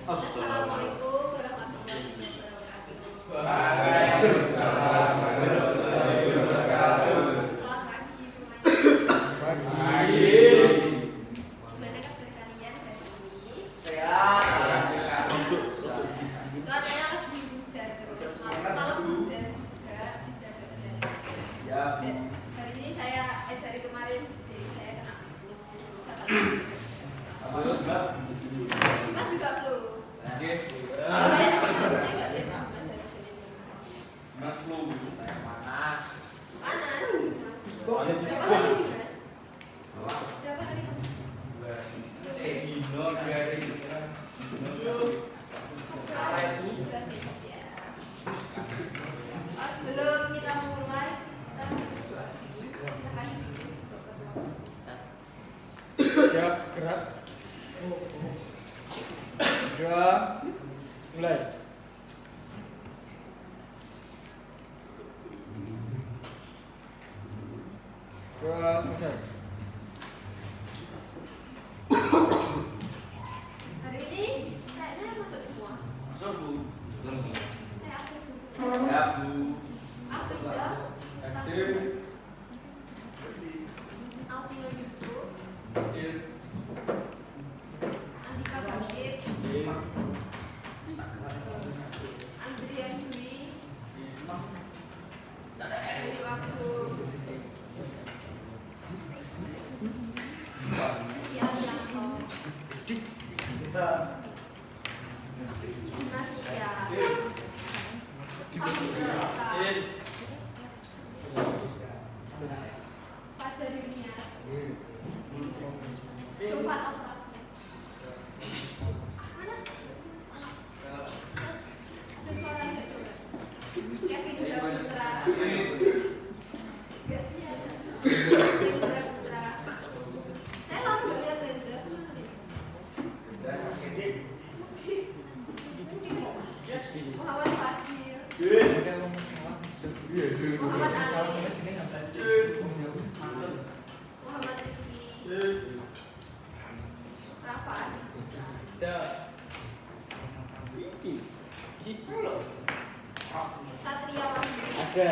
Assalamualaikum warahmatullahi wabarakatuh. Waalaikumsalam warahmatullahi wabarakatuh. Selamat pagi semuanya. Pagi. Gimana kabar kalian hari ini? Sehat. Cuacanya lagi hujan terus. Malam hujan juga dijaga kesehatan. Ya. Dan hari ini dari kemarin saya kena flu. Mas juga flu. Saya nggak lihat Mas dari sini. Mas flu panas. Panas. Berapa hari ini, Mas? Berapa hari kamu? Dino dari Sehat ya. Sebelum kita mulai, kita berdoa dulu. Kita kasih bikin dokter. Siap, gerak. Dua, mulai. Dua, selesai. Hari ini kayaknya masuk semua. masuk Bu. Saya aktif dulu. Ya Bu. Afrizal, Hadir. Alvino Yusuf, Andika Bakir, Andrian Dwi, Ayu Agung, Yanto, Dimas Sia, Hamzah Eka, Fajar Yunia, Sofan Octavia. Mana? Ada suara nggak coba? Kevin Saputra. Nggak sih ada. Kevin Saputra. Saya lama nggak lihat Rendra. Muhammad Fadil. Muhammad Ali. Muhammad Rizky. Rafa Aditya. Satria Wahyu. Ada.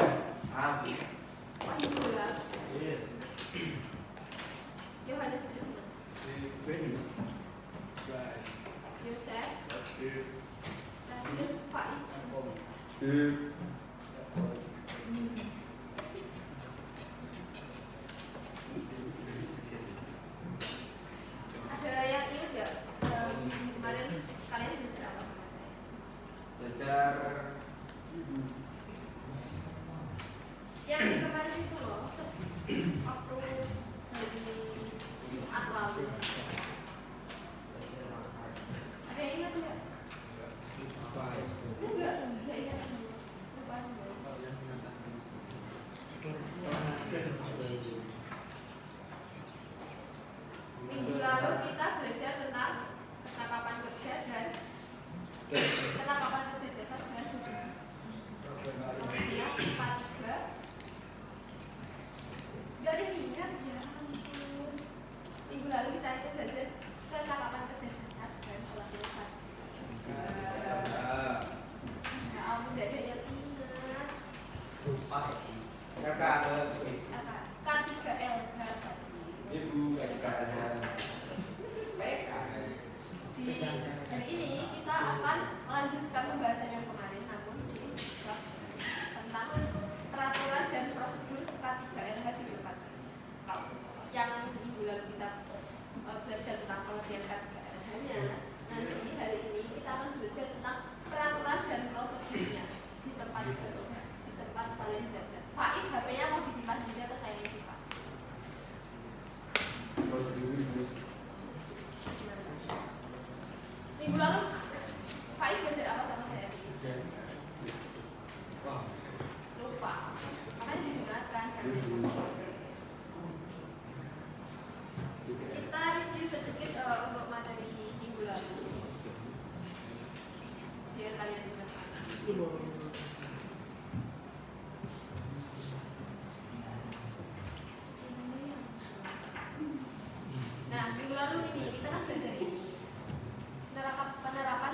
Wahyu Bola. Yohanes Krisna. Yosef. Terakhir Faiz. Ada yang ingat nggak kemarin kalian belajar apa sama saya? Belajar Yang kemarin itu loh, waktu hari Jumat lalu. Ada yang ingat nggak? Enggak ingat semua. Lupa semua. Minggu lalu kita belajar tentang kecakapan kerja dan kecakapan kerja dasar dan hubungan. Kemudian IPA 3. Jadi ingat ya ampun. Minggu lalu kita itu belajar kecakapan kerja dasar dan olah tulisan. Ya ampun, nggak ada yang ingat. K3LH tadi. Ibu kadang-kadang Di hari ini kita akan melanjutkan pembahasan yang kemarin, namun di bab tentang peraturan dan prosedur K3LH di tempat kerja. Kalau yang minggu lalu kita belajar tentang pengertian K3LH-nya, nanti hari ini kita akan belajar tentang peraturan dan prosedurnya di tempat kerja, di tempat kalian belajar. Faiz, HP-nya mau disimpan sendiri atau saya yang simpan? Minggu lalu Faiz belajar apa sama saya? Lupa. Makanya didengarkan jangan. Kita review sedikit untuk materi minggu lalu. Biar kalian ingat. Nah, minggu lalu ini kita kan belajar ini penerapan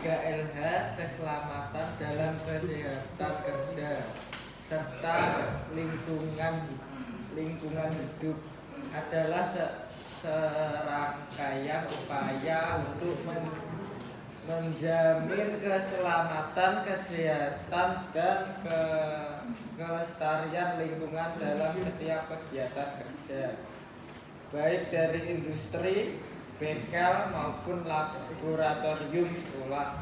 K3LH keselamatan dalam kesehatan kerja serta lingkungan hidup adalah serangkaian upaya untuk menjamin keselamatan, kesehatan dan kelestarian lingkungan dalam setiap kegiatan kerja, baik dari industri, bengkel maupun laboratorium sekolah.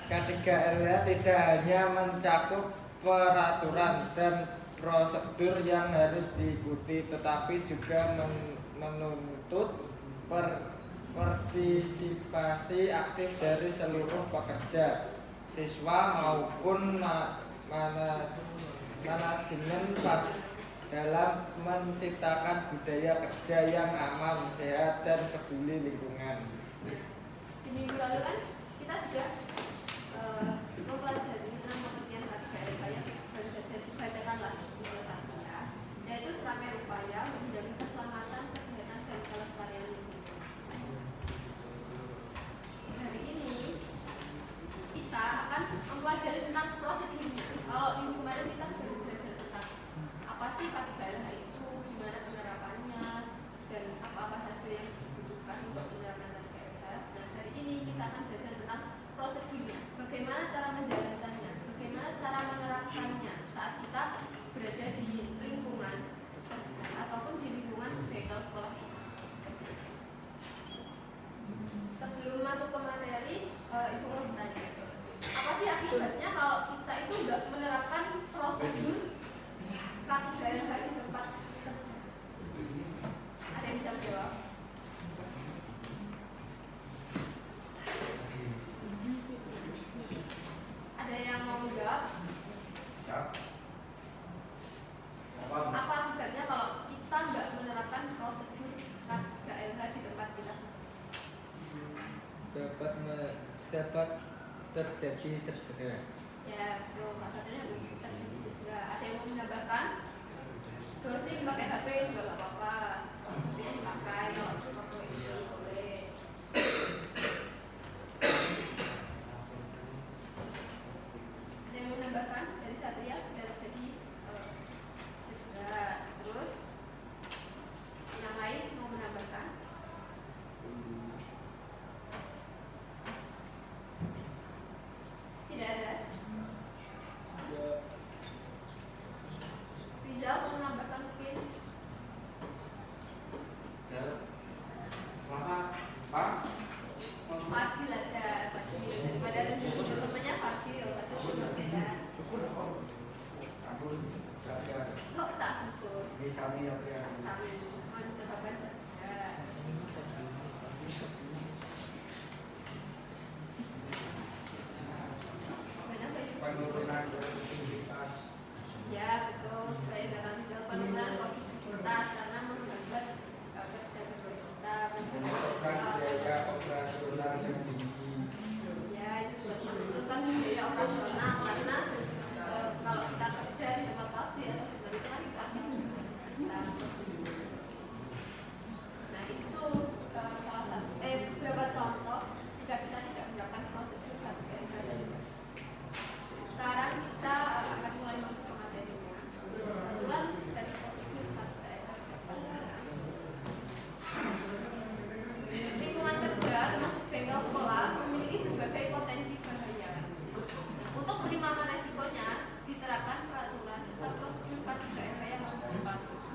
K3LH tidak hanya mencakup peraturan dan prosedur yang harus diikuti, tetapi juga menuntut partisipasi aktif dari seluruh pekerja, siswa maupun manajemen dalam menciptakan budaya kerja yang aman, sehat, dan peduli lingkungan. Di minggu lalu kan kita sudah mempelajari tentang pengertian K3LH yang baru saja dibacakan lagi di kelas 1 ya, yaitu serangkaian upaya menjamin keselamatan, kesehatan, dan kelestarian lingkungan. Hari ini kita akan mempelajari tentang prosedurnya. Kalau minggu kemarin kita baru belajar tentang apa sih K3LH itu, gimana penerapannya, dan apa-apa saja yang dibutuhkan untuk penerapan K3LH. Nah, hari ini kita akan belajar tentang prosedurnya, bagaimana cara menjalankannya, bagaimana cara menerapkannya saat kita berada di lingkungan kerja ataupun di lingkungan bengkel sekolah ini. Sebelum masuk ke materi, Ibu mau bertanya, apa sih akibatnya kalau kita itu nggak menerapkan prosedur K3LH di tempat kerja? Ada yang bisa menjawab? Ada yang mau menjawab? Apa akibatnya kalau kita nggak menerapkan prosedur K3LH di tempat kita? Dapat terjadi cedera. Ya, betul. Salah satunya terjadi cedera. Ada yang mau menambahkan? Browsing pakai HP juga nggak apa-apa. Pakai kalau pakai ini boleh. Ada yang mau menambahkan dari Satria bisa terjadi cedera. Terus yang lain mau menambahkan? Tidak ada. Rizal mau menambahkan mungkin? Fadil ada, Fadil daripada rendahnya temannya Fadil, Fadil berbeda. Kok tak syukur? Sami, mau dicobakan saja. Penurunan produktivitas. Ya betul, supaya jangan juga penurunan produktivitas karena menghambat kerja kita. Menyebabkan biaya operasional yang tinggi. Ya itu juga menurunkan biaya operasional karena kalau kita kerja di tempat pabrik atau di mana itu kan dikasih kita produksi. Nah itu salah satu beberapa contoh jika kita tidak menerapkan prosedur K3LH. Sekarang kita akan mulai masuk ke materinya. Aturan dan prosedur K3LH. Lingkungan kerja termasuk bengkel sekolah memiliki berbagai potensi bahaya. Untuk minimalkan resikonya, diterapkan peraturan serta prosedur K3LH yang harus dipatuhi.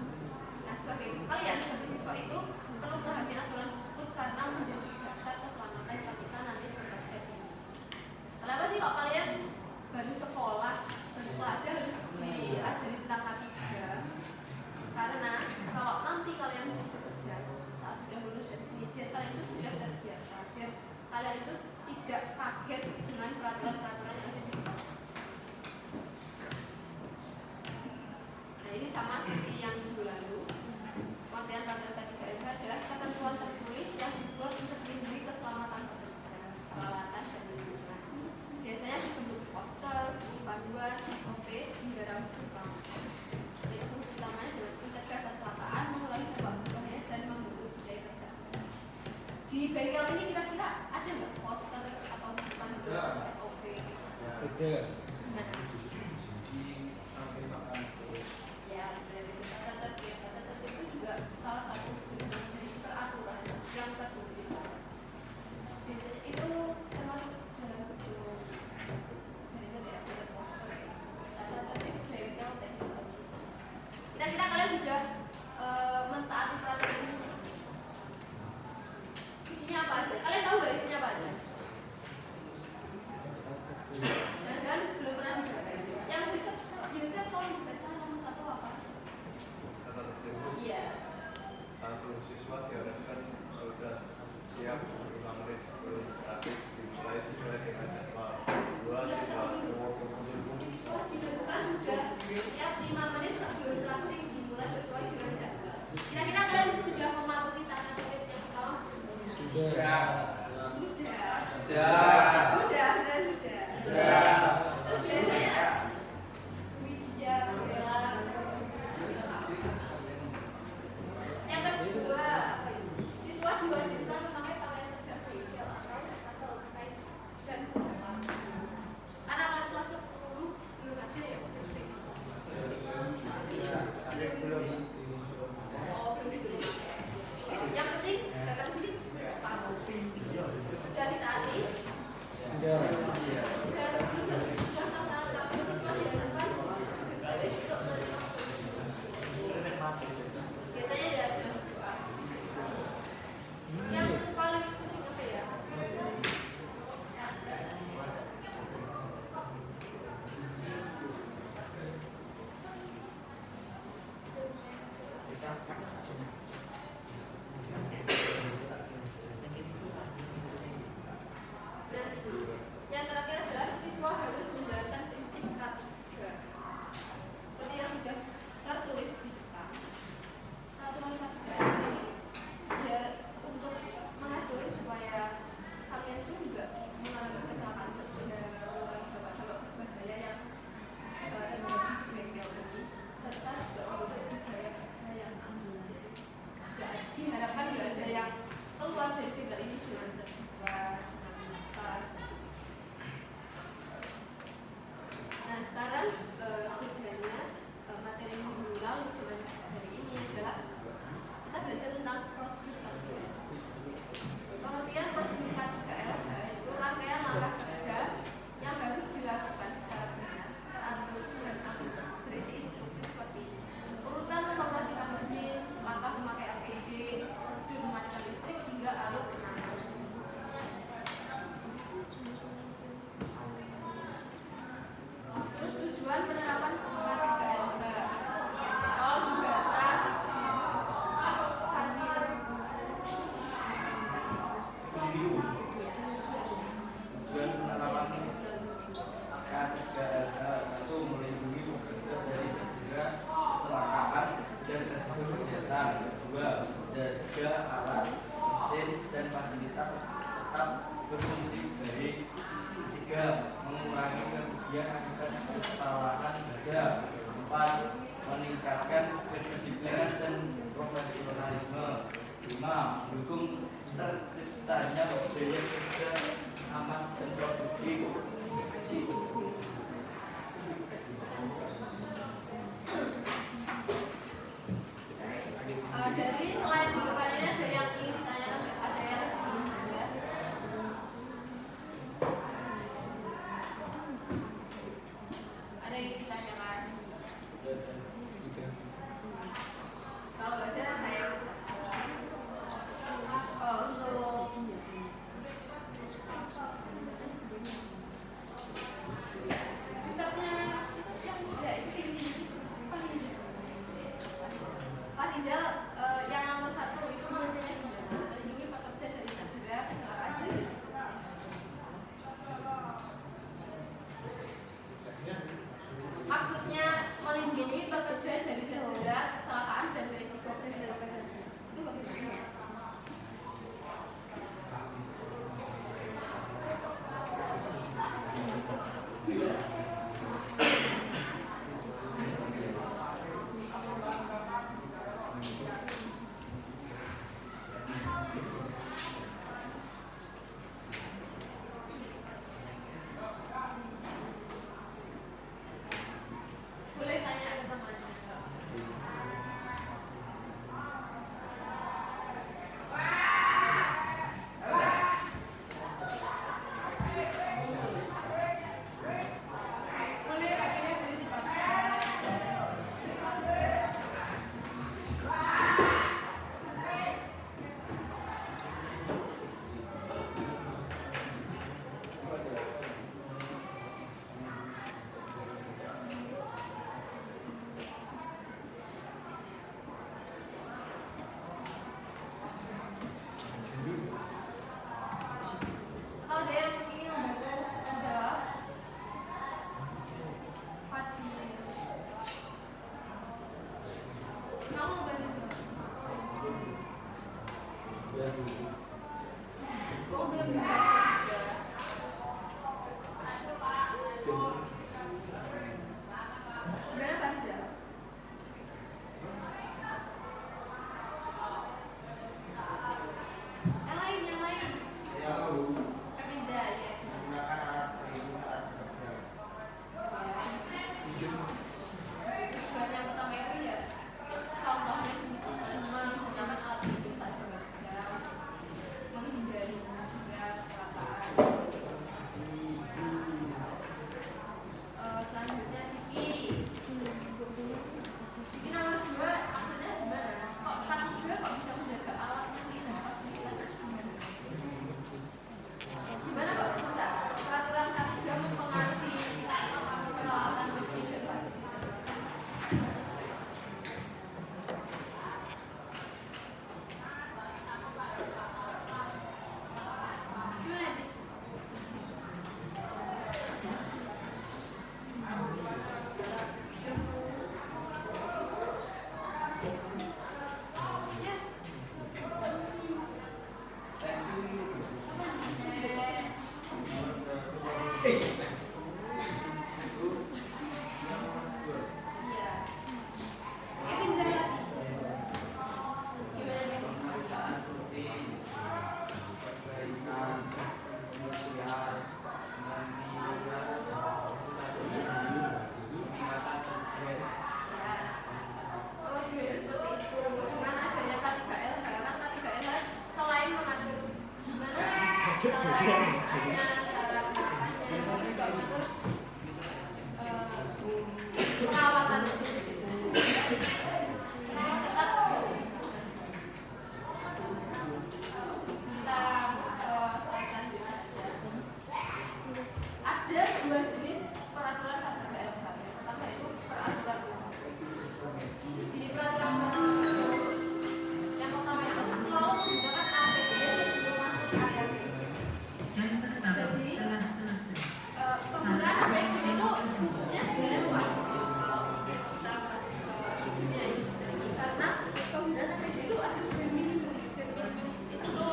Nah, kalian sebagai siswa itu perlu memahami aturan tersebut karena menjadi dasar keselamatan ketika nanti bekerja di. Kenapa sih kok kalian baru sekolah aja harus diajari tentang K3? Karena kalau nanti kalian bekerja saat sudah lulus dari sini, biar kalian itu sudah terbiasa, biar kalian itu tidak kaget dengan peraturan-peraturan yang ada di tempat kerja. Nah ini sama seperti yang minggu lalu. Pengertian peraturan K3LH adalah ketentuan tertulis yang dibuat untuk melindungi keselamatan pekerja, peralatan dan lingkungan. Biasanya berbentuk poster, panduan, SOP, hingga rambu keselamatan. Jadi fungsi utamanya adalah mencegah kecelakaan, bengkel ini kira-kira ada nggak poster atau panduan atau SOP? Ada. Ya, dari tata tertib. Tata tertib itu juga salah satu dari peraturan yang tertulis. Biasanya itu termasuk dalam buku ada poster ya. Tata tertib bengkel teknologi. Kira-kira kalian sudah mentaati peraturan ini belum? Isinya apa aja? Kalian tahu nggak isinya apa aja? Jangan-jangan belum pernah dibaca. Yang dekat Yosef tolong dibaca nomor 1 apa? Tata tertib. Iya. 1. Siswa diharuskan sudah siap 5 menit sebelum praktik dimulai sesuai dengan jadwal. 2. Siswa Siswa diharuskan sudah siap 5 menit sebelum praktik dimulai sesuai dengan jadwal. Kira-kira kalian sudah mematuhi tata tertib yang pertama? Sudah. Sudah. Terus biasanya Widya, Sela. Yang kedua, apa itu? Siswa diwajibkan memakai pakaian kerja bengkel atau kain dan sepatu. Anak-anak kelas 10 belum ada ya pakai bengkel. Belum. Oh, belum disuruh pakai. Yang penting datang sini sepatu. Sudah ditaati. Sudah. Sudah kata siswa diharuskan dari situ. Biasanya ya jam 2. Yang paling penting apa ya? Nah, yang terakhir adalah siswa harus menjalankan prinsip K3 seperti yang sudah tertulis di depan. Peraturan K3 ini ya untuk mengatur supaya kalian itu enggak mengalami kecelakaan kerja, mengurangi dampak berbahaya yang terjadi di bengkel ini, serta juga untuk budaya kerja yang aman. Diharapkan nggak ada yang keluar dari bengkel ini dengan cedera, dengan luka. Nah sekarang bedanya materi minggu lalu dengan hari ini adalah kita belajar tentang prosedur K3L. Pengertian prosedur K3L itu rangkaian langkah kerja yang harus dilakukan secara benar, teratur dan aman. Berisi instruksi seperti urutan mengoperasikan mesin, langkah memakai APD, prosedur mematikan listrik hingga alur penanganan. Terus tujuan penerapan K3LH. Kalau dibaca haji. Tujuan penerapan K3LH 1. Melindungi pekerja dari cedera, kecelakaan, dan resiko kesehatan. 2. Menjaga alat, mesin, dan fasilitas tetap berfungsi baik. 3. Mengurangi kerugian akibat kesalahan kerja. 4. Meningkatkan kedisiplinan dan profesionalisme. 5. Mendukung terciptanya budaya kerja aman dan produktif. Dari slide di depan ini ada yang ingin ditanyakan nggak? Ada yang belum jelas? Ada yang ingin ditanyakan? Kalau nggak ada saya untuk dekatnya itu yang ya itu di sini Pak Rizal yang nomor 1 itu maksudnya gimana? Melindungi pekerja dari cedera, kecelakaan dan risiko kesehatan. Maksudnya melindungi pekerja dari cedera, kecelakaan dan risiko kesehatan. Itu bagaimana? Kamu banyak. Kok belum dijawab juga? Gimana Pak Rizal? Yang lain. Kak Rizal ya. Menggunakan alat pelindung saat bekerja. Tujuan yang utama itu ya contohnya menggunakan alat pelindung saat bekerja, menghindari juga kecelakaan. Selanjutnya Diki nomor 2 maksudnya gimana? Kok K3 kok bisa menjaga alat mesin dan fasilitas gimana? Gimana kok bisa peraturan K3 mempengaruhi peralatan mesin dan fasilitas? Gimana Dik? Ya. Iya. Kevin Zalati. Gimana nih? Perusahaan rutin perbaikan kebersihan peningkatan target. Ya. Nomor 2 itu seperti itu. Dengan adanya K3LH kan K3LH selain mengatur gimana cara penggunaannya, cara penerapannya, tapi juga mengatur perawatan mesin gitu. Jadi tetap kita slide selanjutnya aja. Ada 2 jenis peraturan K3LH. Yang pertama itu peraturan umum. Di peraturan umum yang pertama itu selalu menggunakan APD sebelum masuk area B. Jadi penggunaan APD itu butuhnya sebenarnya luas. Kalau kita masuk ke dunia industri, karena penggunaan APD itu ada bare minimum. Itu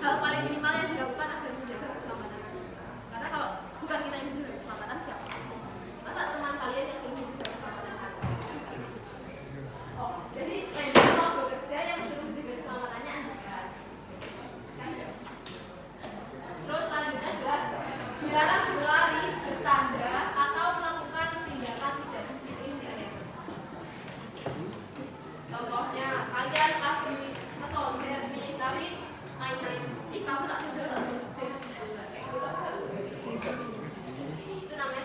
hal paling minimal yang dilakukan agar menjaga keselamatan kita. Karena kalau bukan kita yang menjaga keselamatan, siapa? Masa teman kalian yang suruh menjaga keselamatan Anda? Oh, jadi Anda mau bekerja yang suruh menjaga keselamatannya Anda kan? Terus selanjutnya adalah dilarang berlari, bercanda, atau melakukan tindakan tidak disiplin di area kerja. Contohnya kalian lagi ngesonder nih, tapi main-main, ih kamu tak sudah lah, kayak gitu. Itu namanya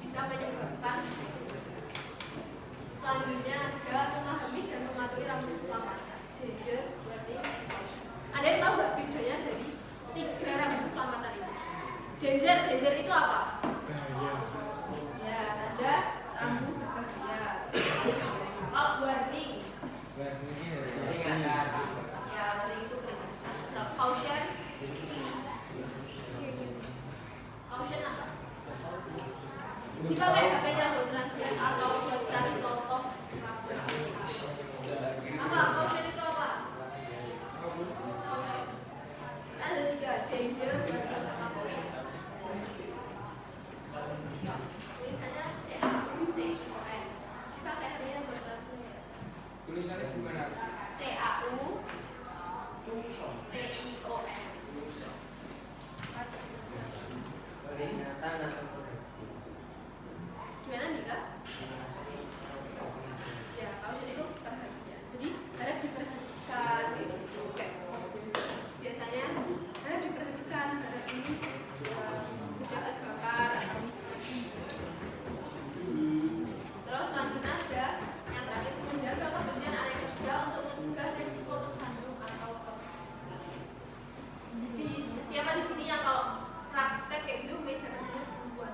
bisa menyebabkan. Selanjutnya ada memahami dan mematuhi rambu keselamatan. Danger, warning, precaution. Ada yang tahu nggak bedanya dari 3 rambu keselamatan itu? Danger itu apa? Ya, tanda rambu berbahaya. Kalau warning, ya warning itu peringatan. Nah, caution, caution apa? Dipakai HP-nya buat translate atau buat cari contoh. Apa? Caution itu apa? Ada 3, danger, warning, sama caution. Tulisannya CAUTION. Dipakai HP-nya buat translate. Tulisannya gimana? CAUTION. Peringatan atau koreksi. Gimana nih Kak? Ya, caution itu perhatian. Jadi harap diperhatikan gitu. Kayak biasanya harap diperhatikan barang ini mudah terbakar atau terus selanjutnya ada yang terakhir menjaga kebersihan area kerja untuk mencegah risiko tersandung atau jadi siapa di sini yang kalau praktek kayak gitu meja kerjanya perempuan?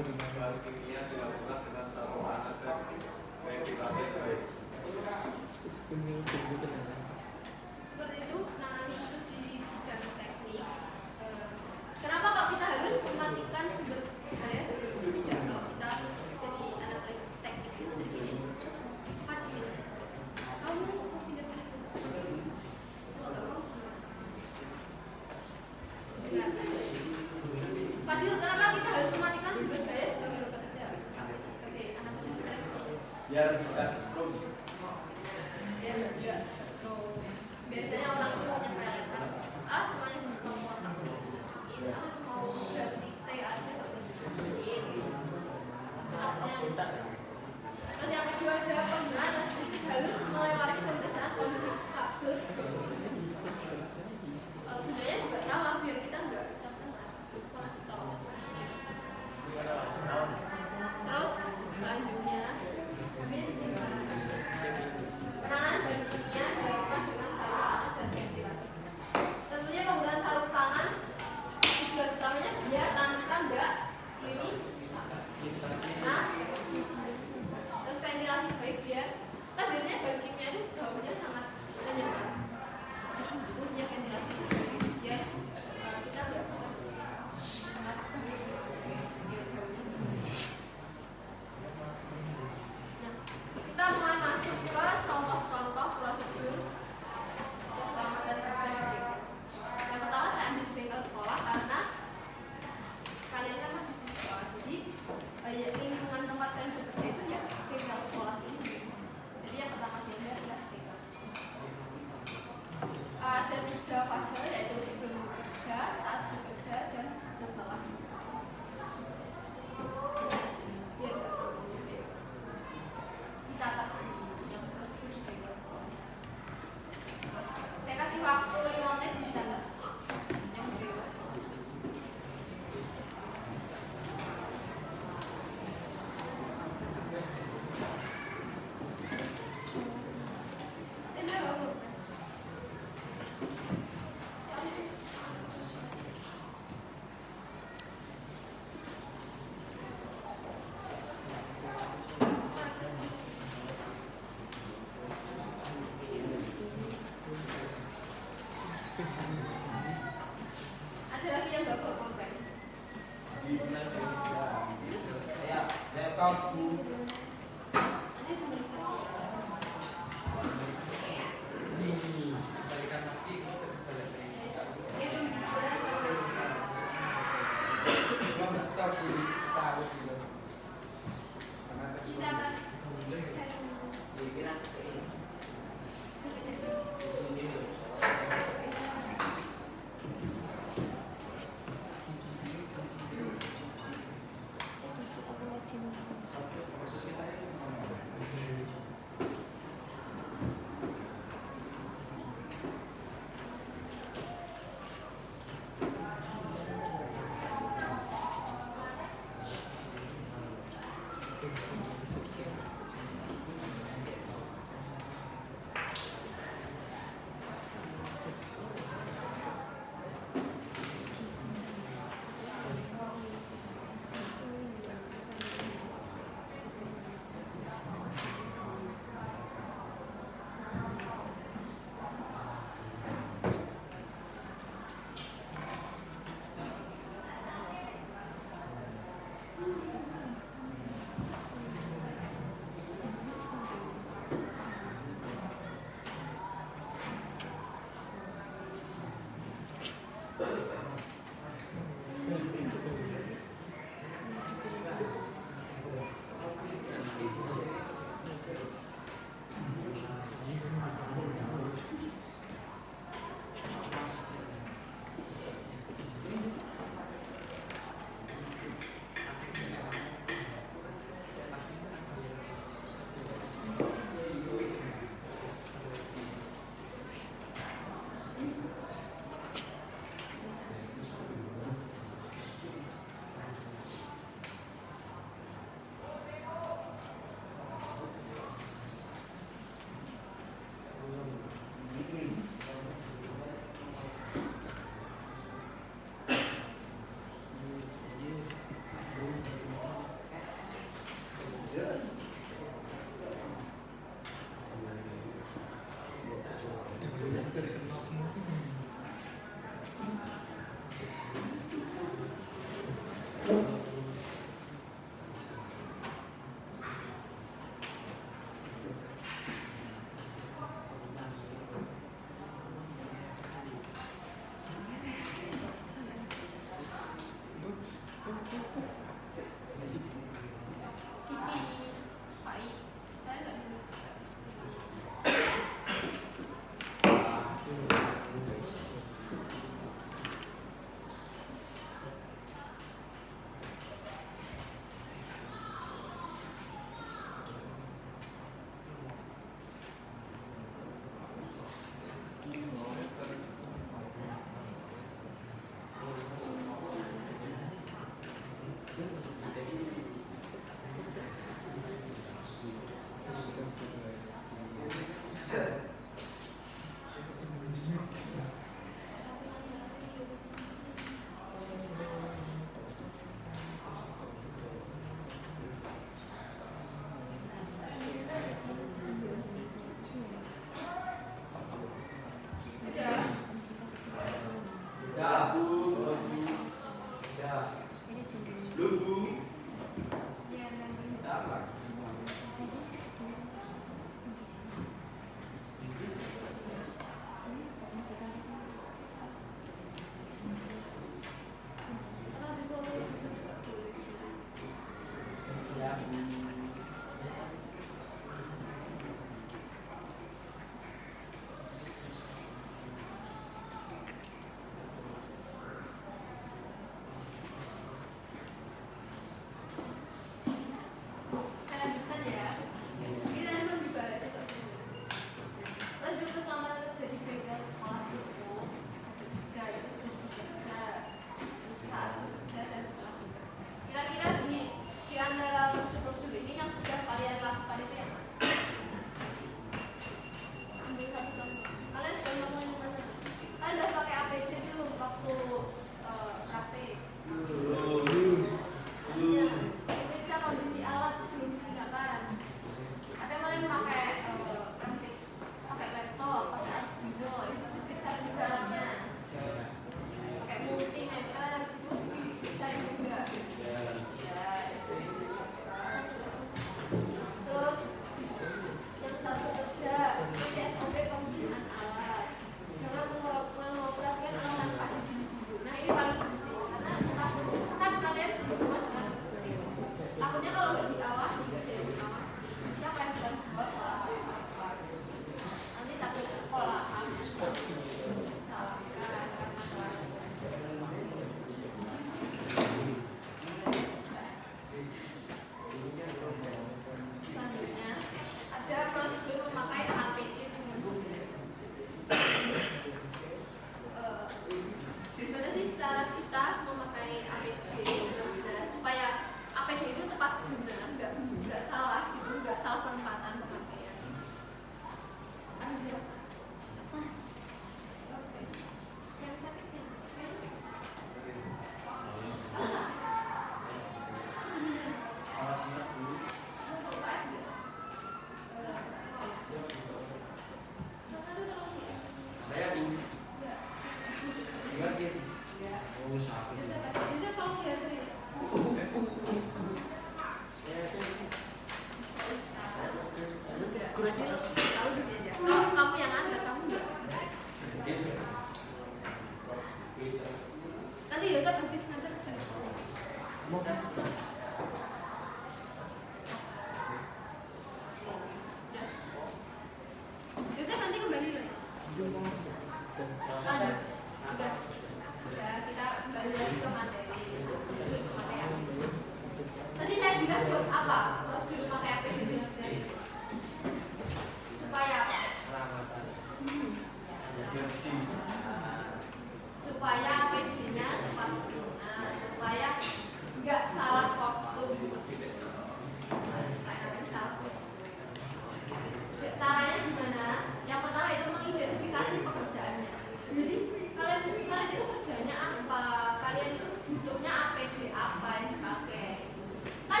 bahan kimia dilakukan dengan saluran dan vegetasi baik. Seperti itu penanganan khusus di bidang teknik. Kenapa kok kita harus mematikan sumber daya sebelum bekerja? Kalau kita jadi analis teknik listrik ini, Fadil, kamu mau pindah ke situ? Kalau nggak mau, dengarkan. Fadil, kenapa kita harus mematikan sumber daya sebelum bekerja? Kamu sebagai analis teknik. Biar kita strum. Ya enggak loh. Biasanya orang itu menyampaikan semuanya di stop kontak ini mau ganti TAC terus yang kedua ada penggunaan listrik halus melewati pemeriksaan kondisi kabel. Gunanya juga sama biar kita enggak tersengat. Terus selanjutnya penanganan bahan kimia dilakukan dengan sarung tangan dan ventilasi. Tentunya penggunaan sarung tangan tujuan utamanya biar tangan kita enggak nah, terus ventilasi baik biar kan biasanya bahan kimia itu baunya sangat menyengat. Terusnya ventilasi baik biar kita enggak sangat biar baunya enggak. Nah, kita mulai masuk ke contoh-contoh prosedur keselamatan kerja di bengkel. Yang pertama saya ambil di bengkel sekolah karena kalian kan masih siswa, jadi lingkungan tempat kalian bekerja itu ya bengkel sekolah ini. Jadi yang pertama diambil adalah bengkel sekolah. Ada 3 fase, yaitu sebelum bekerja, saat bekerja, dan setelah bekerja. Biar dicatat yang prosedur di bengkel sekolah. Saya kasih waktu 5 menit dicatat yang di bengkel sekolah. Ini nggak mau. Ya ampun. Ada lagi yang nggak bawa pulpen? Laptop. Ini teman-teman. Ya, belum bisa. Laptop kita harus juga. Dicatat.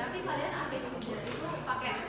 tapi kalian APD-nya itu pakai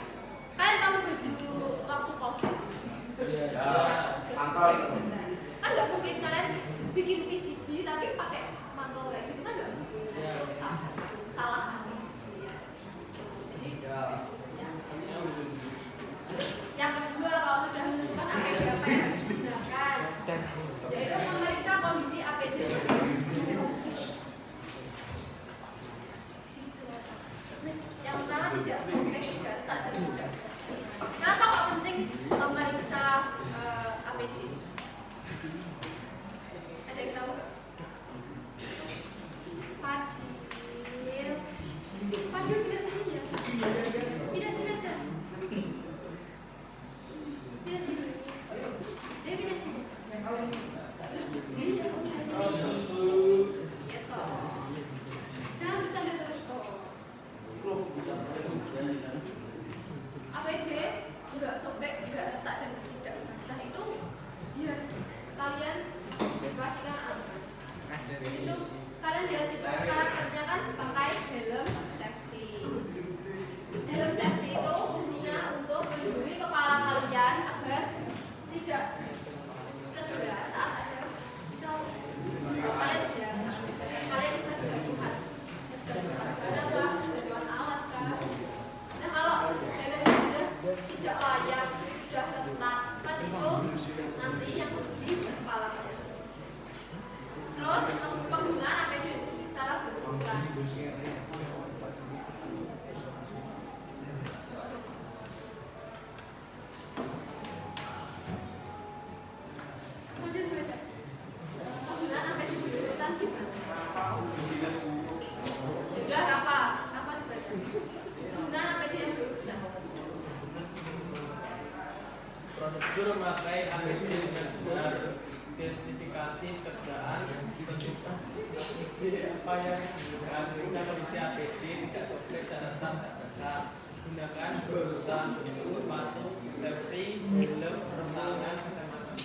prosedur memakai APD dengan benar, identifikasi kerjaan, tentukan APD apa yang digunakan, bisa kondisi APD tidak sobek dan asam tak basah, gunakan busana sepatu, safety, helm, sarung tangan, kacamata,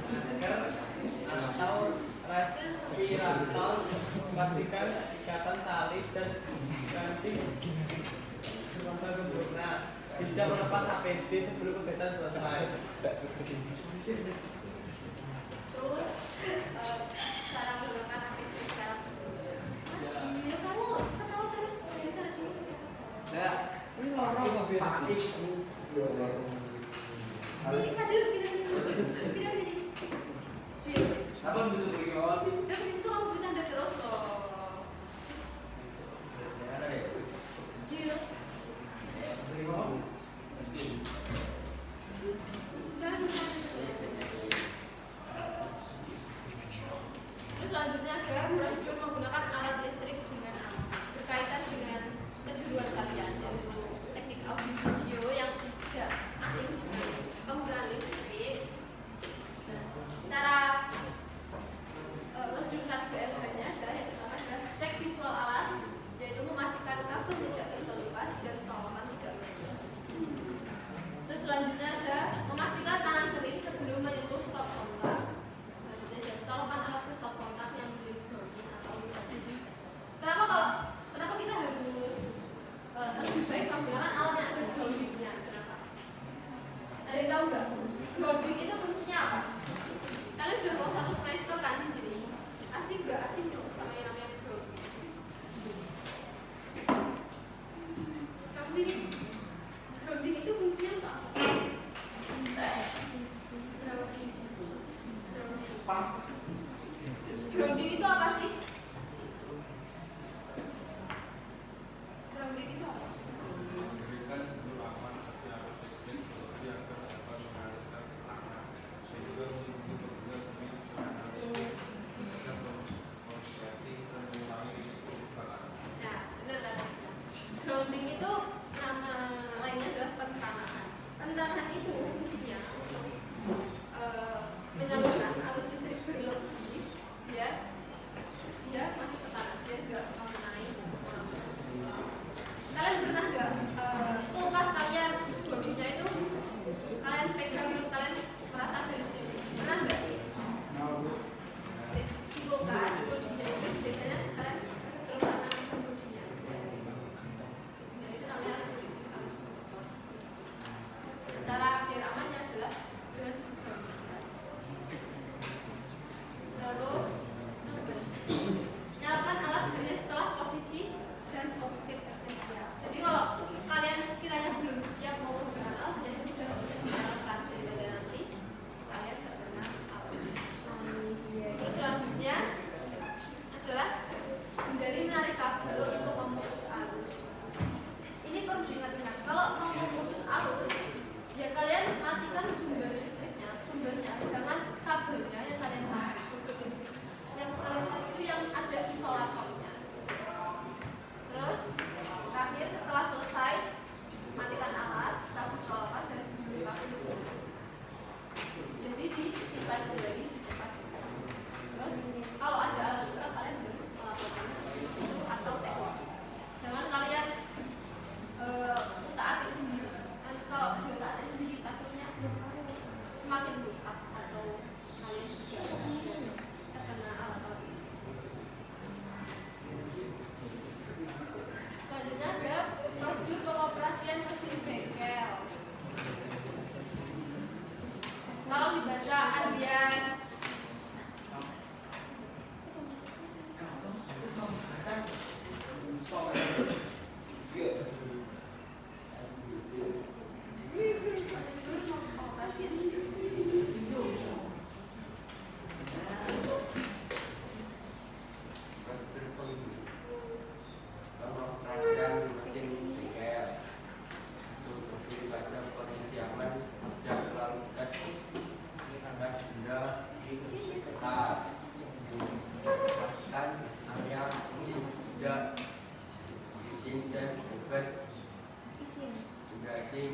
masker atau respirator, pastikan ikatan tali dan ganti masa sempurna. Tidak melepas APD sebelum kegiatan selesai. Itu cara menggunakan APD secara Anjir, kamu ketawa terus dari tadi. Nah, ini lorong panik. Sini Fadil, pindah sini. Dil. Apa betul bagaimana? Ya di situ kamu bercanda terus loh. Dil. Jangan. Terus selanjutnya ada prosedur menggunakan alat listrik dengan aman berkaitan dengan kejuruan kalian, yaitu teknik audio video yang tidak asing dengan penggunaan listrik. Nah, cara prosedur 1BSH-nya adalah yang pertama adalah cek visual alat, yaitu memastikan kabel tidak terkelupas dan colokan tidak lepas. Terus selanjutnya ada memastikan tangan kering sebelum menyentuh stop kontak. Selanjutnya ada colokan alat ke stop kontak yang milik grounding atau tidak. Kenapa kita harus lebih baik menggunakan alat yang ada groundingnya? Kenapa? Ada yang tahu nggak? Grounding itu fungsinya apa? Kalian udah mau satu semester kan di sini? Asing nggak? Asing dong sama yang namanya grounding. Kamu sini? Grounding itu fungsinya untuk apa? Grounding itu apa sih? Grounding itu apa? Memberikan jalur aman bagi arus listrik agar dapat mengalirkan ke tanah sehingga melindungi pengguna demi keamanan listrik, mencegah konsleting dan mengurangi risiko kebakaran. Nah, benar kan? Grounding itu nama lainnya adalah pentanaan. Pentanaan itu fungsinya untuk menyalurkan arus listrik berlebih biar dia masuk ke tanah, biar nggak mengenai orang. Kalian pernah nggak kulkas kalian bodinya itu kalian pegang terus kalian merasa ada listrik? Pernah nggak? Di kulkas bodinya itu biasanya kalian kesetrum tanah bodinya. Dan itu namanya arus bocor. Cara biar amannya adalah dengan grounding. Terus nyalakan alat hanya setelah posisi dan objek tersedia. Jadi kalau kalian sekiranya belum siap mau menggunakan alat, jadi sudah bisa dinyalakan daripada nanti kalian terkena alat. Terus selanjutnya adalah hindari menarik kabel untuk memutus arus. Ini perlu diingat-ingat. Kalau mau memutus arus, ya kalian matikan sumbernya, jangan kabelnya yang kalian tarik. Yang kalian tarik itu yang ada isolatornya. Terus terakhir setelah selesai matikan alat, cabut colokan dan buka pintu. Jadi disimpan kembali di tempat. Terus kalau ada alat besar kalian harus melaporkan itu atau teknisi. Jangan kalian utak-atik sendiri. Nanti kalau diutak-atik sendiri takutnya semakin rusak atau kalian juga terkena alat-alat. Selanjutnya ada prosedur pengoperasian mesin bengkel. Kalau dibaca Adian Pengoperasian mesin bengkel untuk dibaca kondisi aman yang melakukan agar benda diketat, pastikan area mesin tidak bising dan bebas benda asing.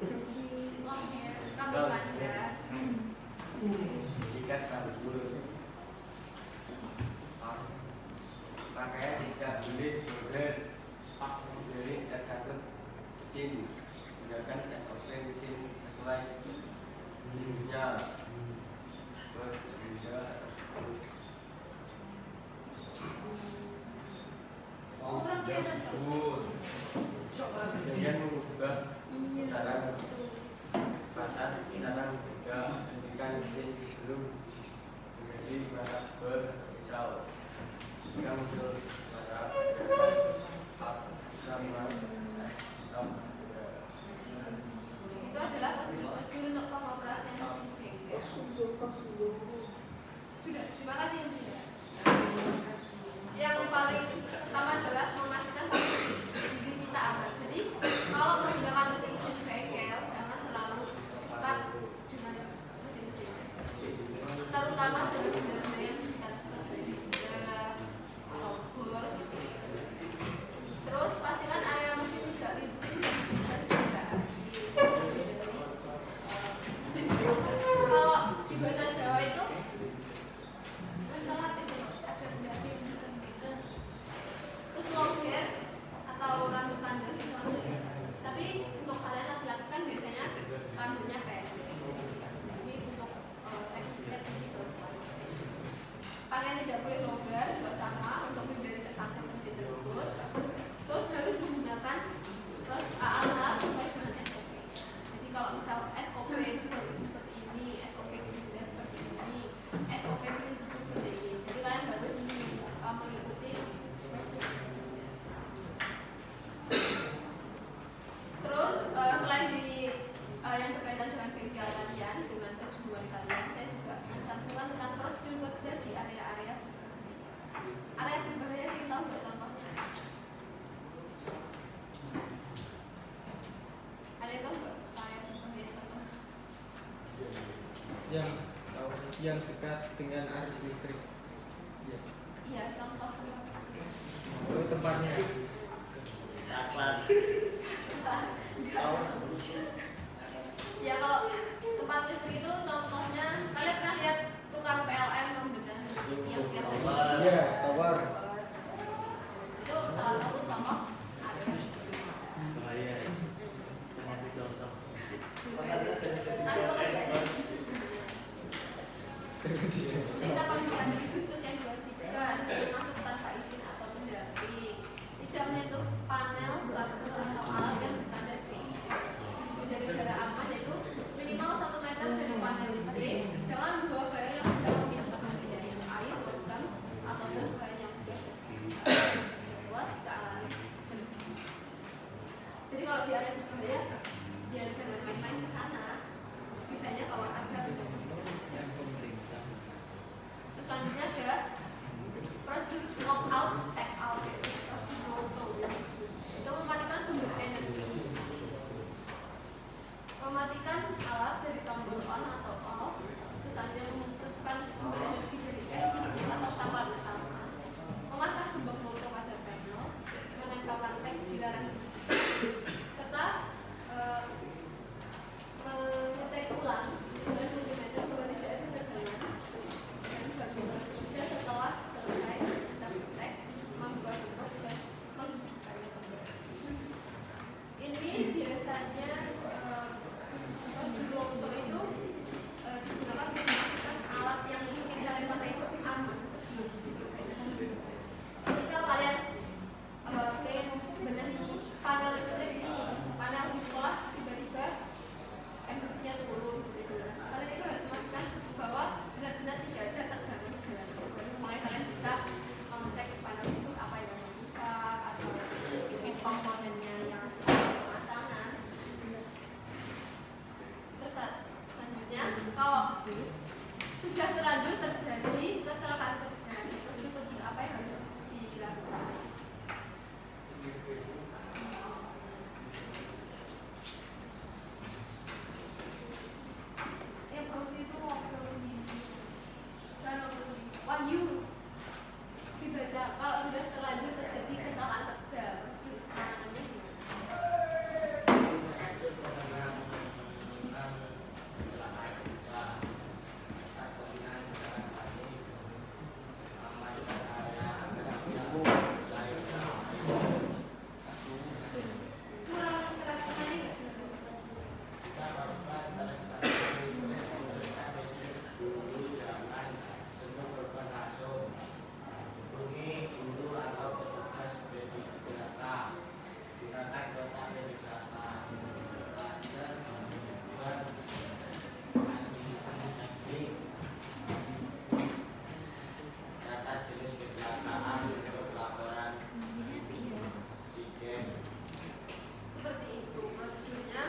long hair, rambut panjang. Ikat rambut. Pakaian tidak boleh berber. Pak membeli S1 mesin. Gunakan SOP mesin sesuai jenisnya. Kurang kelihatan tuh. Kemudian mengubah putaran pasar sekarang juga menghentikan mesin sebelum menjadi barak berpisau. Jika muncul suara gerakan up sama stop. Itu adalah prosedur untuk pengoperasian mesin bengkel. Sudah, terima kasih Indra. Yang paling pertama adalah memastikan posisi diri kita aman. Jadi kalau menggunakan mesin bengkel jangan terlalu dekat dengan mesin-mesin, terutama dengan benda-benda yang dekat seperti benda atau bor. Terus pastikan area mesin tidak licin dan bebas dari aksi. Kalau di bahasa Jawa itu salat itu ada benda aksi. Terus long hair atau rambut panjang misalnya. Tapi untuk kalian laki-laki kan biasanya rambutnya pendek. Jadi tidak ini untuk teknis perempuan. Pakaian tidak boleh longgar juga sama untuk menghindari tersangkut mesin tersebut. Terus harus menggunakan alat sesuai dengan SOP. Jadi kalau misal SOP seperti ini, SOP juga seperti ini, SOP mesin buku seperti ini. Jadi kalian harus mengikuti prosedurnya. Terus selain yang berkaitan dengan bengkel kalian, dengan kejuruan kalian, saya juga mencantumkan tentang prosedur kerja di area-area berbahaya. Kita tahu nggak contohnya? Ada yang tahu nggak area berbahaya contohnya? yang dekat dengan arus listrik. Ya. Iya, contoh. Oh, tempatnya. Ya kalau tempat listrik itu contohnya kalian pernah lihat tukang PLN membenahi tiang-tiang listrik? Iya, tower. Itu salah satu contoh area. Bahaya. Jangan dicontoh. Tapi pekerjaannya memeriksa kondisi air khusus yang diwajibkan, jangan masuk tanpa izin atau pendamping, tidak menyentuh panel, kabel atau alat yang bertanda D. Menjaga jarak aman yaitu minimal 1 meter dari panel listrik. Jangan membawa barang yang bisa memindahkan air, logam ataupun bahan yang mudah kurang keras sekali nggak? Seperti itu prosedurnya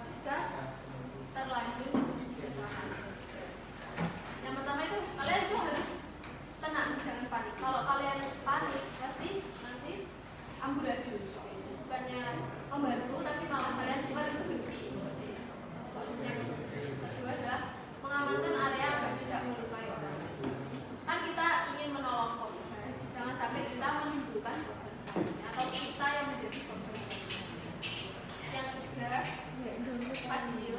jika terlanjur terjadi kecelakaan. Yang pertama itu kalian itu harus tenang, jangan panik. Kalau kalian panik pasti nanti amburadul. Bukannya membantu tapi malah kalian keluar itu berhenti. Yang kedua adalah mengamankan area agar tidak melukai orang. Kan kita ingin menolong korban, jangan sampai kita menimbulkan korban selanjutnya atau kita yang menjadi korban. Yang ketiga, adil.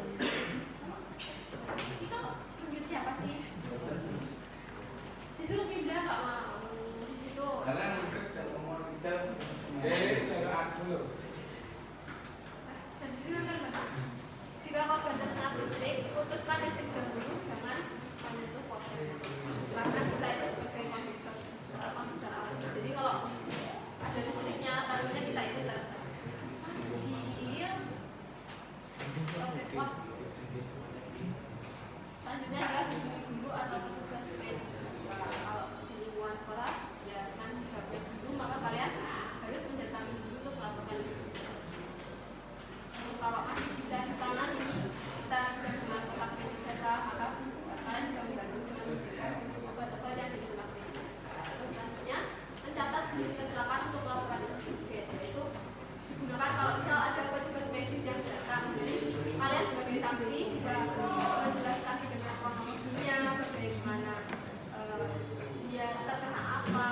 Itu panggil siapa sih? Disuruh pindah nggak mau. Di situ. Karena kerja ngomong kerja, aku loh. Sendiri kan benar. Jika korban terkena listrik, putuskan listrik dahulu, jangan menyentuh korban. Karena kita itu sebagai konduktor alat. Jadi kalau ada listriknya, taruhnya kita itu terasa. Selanjutnya adalah guru atau petugas PN. Kalau di lingkungan sekolah ya dengan hijabnya guru, maka kalian harus mendatangi guru untuk melaporkan listrik. Terus kalau masih bisa ditangani, kita bisa menggunakan kotak P3K, maka kalian bisa membantu dengan memberikan obat-obat yang dicetak P3K. Terus selanjutnya mencatat jenis kecelakaan untuk melakukan insiden, yaitu digunakan kalau misal ada petugas medis yang datang. Jadi kalian sebagai saksi bisa menjelaskan dengan posisinya, bagaimana dia terkena apa.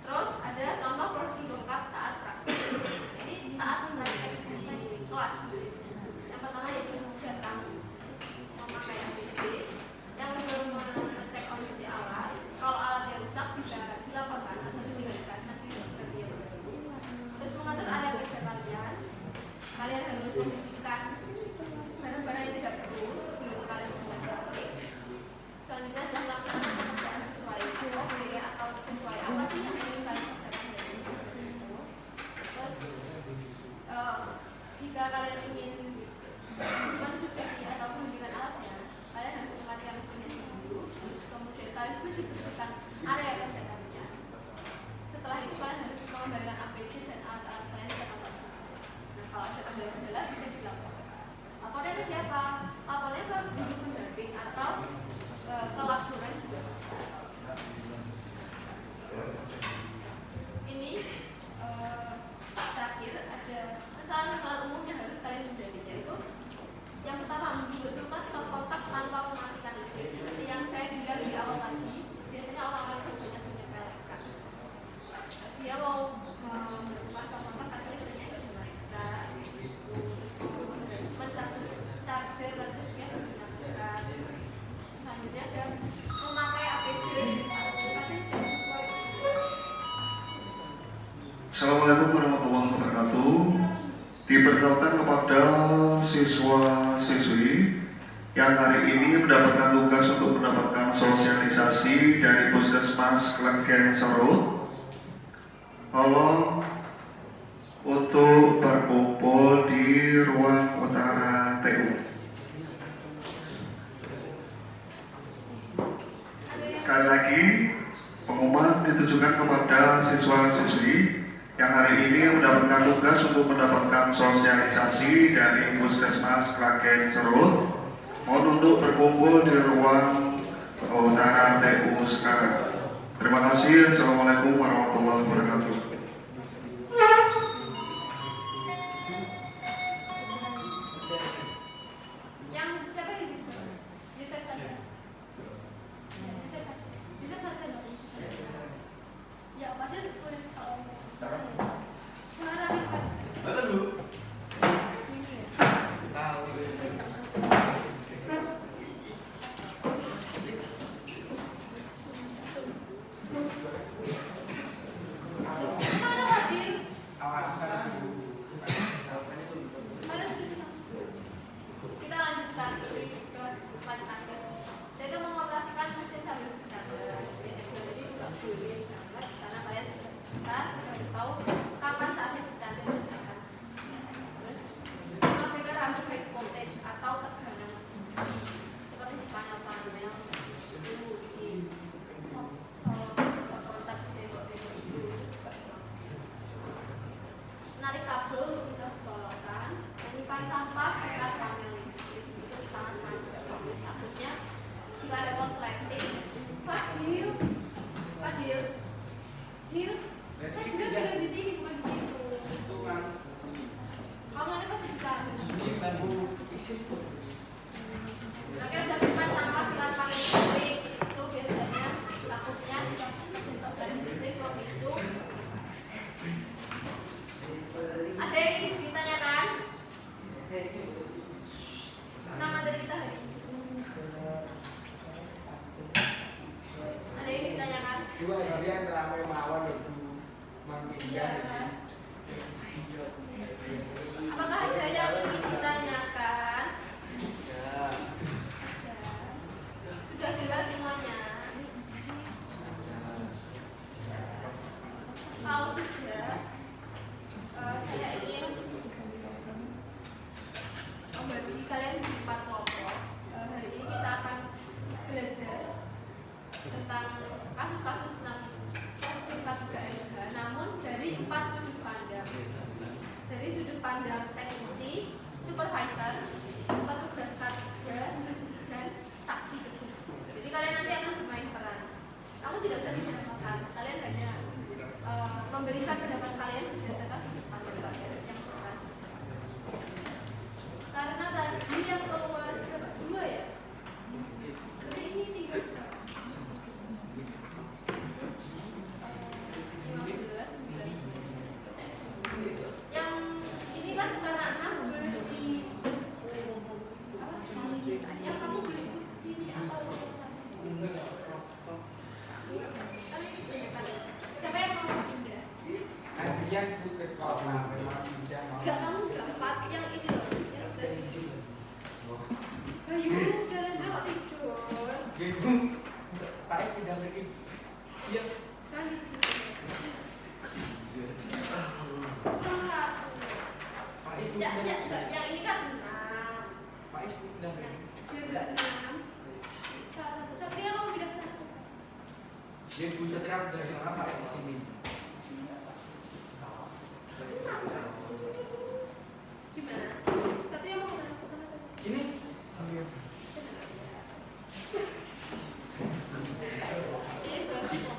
Terus ada contoh prosedur lengkap saat praktek. Jadi saat praktek di kelas, yang pertama yaitu datang memakai APD, yang kedua mengecek kondisi alat. Kalau alat yang rusak bisa dilaporkan atau diberikan nanti dokter dia. Terus mengatur area kerja kalian. Kalian harus membersihkan barang-barang yang tidak perlu sebelum kalian mulai praktik. Selanjutnya adalah melaksanakan pekerjaan sesuai SOP atau sesuai apa sih yang ingin kalian kerjakan hari ini. Terus jika kalian ingin mensudahi atau menghentikan alatnya, kalian harus mematikan mesinnya dulu. Terus kemudian kalian bersihkan area kerja kalian. Setelah itu kalian harus mengembalikan APD dan alat-alat kalian ke tempat semula. Nah, kalau ada kendala-kendala bisa dilaporkan. Lapornya ke siapa? Lapornya ke guru pendamping atau ke laporan juga bisa. Ini terakhir ada kesalahan-kesalahan umum yang harus kalian hindari, yaitu yang pertama membutuhkan stop kontak tanpa mematikan listrik. Seperti yang saya bilang di awal tadi, biasanya orang-orang itu banyak menyepelekan. Dia mau membutuhkan stop kontak tapi listriknya nggak dimatikan. Mencabut charger terus dia dimatikan. Selanjutnya ada memakai APD tapi tidak sesuai. Assalamualaikum warahmatullahi wabarakatuh. Diperkenalkan kepada siswa-siswi yang hari ini mendapatkan tugas untuk mendapatkan sosialisasi dari Puskesmas Klengkeng Serut. Tolong untuk berkumpul di ruang utara TU. Sekali lagi, pengumuman ditujukan kepada siswa-siswi yang hari ini mendapatkan tugas untuk mendapatkan sosialisasi dari Puskesmas Klengkeng Serut. Mohon untuk berkumpul di ruang utara TU sekarang. Terima kasih. Assalamualaikum warahmatullahi wabarakatuh. Yang siapa yang gitu? Yusuf saja. Yusuf saja loh. Ya, padahal boleh kalau suara apa? Betul dulu. Tadi distrik memicu. Ada yang ingin ditanyakan tentang materi kita hari ini? Ada yang ingin ditanyakan? Dua kalian ramai mawon itu Iya. mangkingkan. Apakah ada yang ingin ditanyakan? Ya. Sudah jelas semuanya. Kalau sudah, saya ingin membagi kalian di 4 kelompok. Hari ini kita akan belajar tentang kasus-kasus tentang prosedur K3LH, namun dari 4 sudut pandang. Dari sudut pandang teknisi, supervisor, petugas K3, dan saksi kejadian. Jadi kalian nanti akan bermain peran. Kamu tidak usah diperhatikan, kalian hanya memberikan pendapat kalian berdasarkan sudut pandang kalian yang berasa. Karena tadi yang keluar berapa? 2 ya? Berarti ini 3. 15, 9. Yang ini kan karena 6 boleh di apa? Yang satu boleh ikut sini atau siapa yang mau pindah? Adrian putih kota memang pindah mau. Enggak, kamu berempat yang ini loh, yang sebelah sini. Bayu, udah Rendra kok tidur? Ibu, Pak pindah lagi. Iya. Kan tidur. Kurang satu. Pak Ibu Ya, pindah. ya, enggak, yang ini kan 6. Pak Ibu pindah lagi. Biar enggak 6. Salah satu. Satria kamu pindah ke sana. Ibu setelah dari sana Pak di sini. Gimana? Satria mau kemana? Ke sana. Sini. Ini bagus.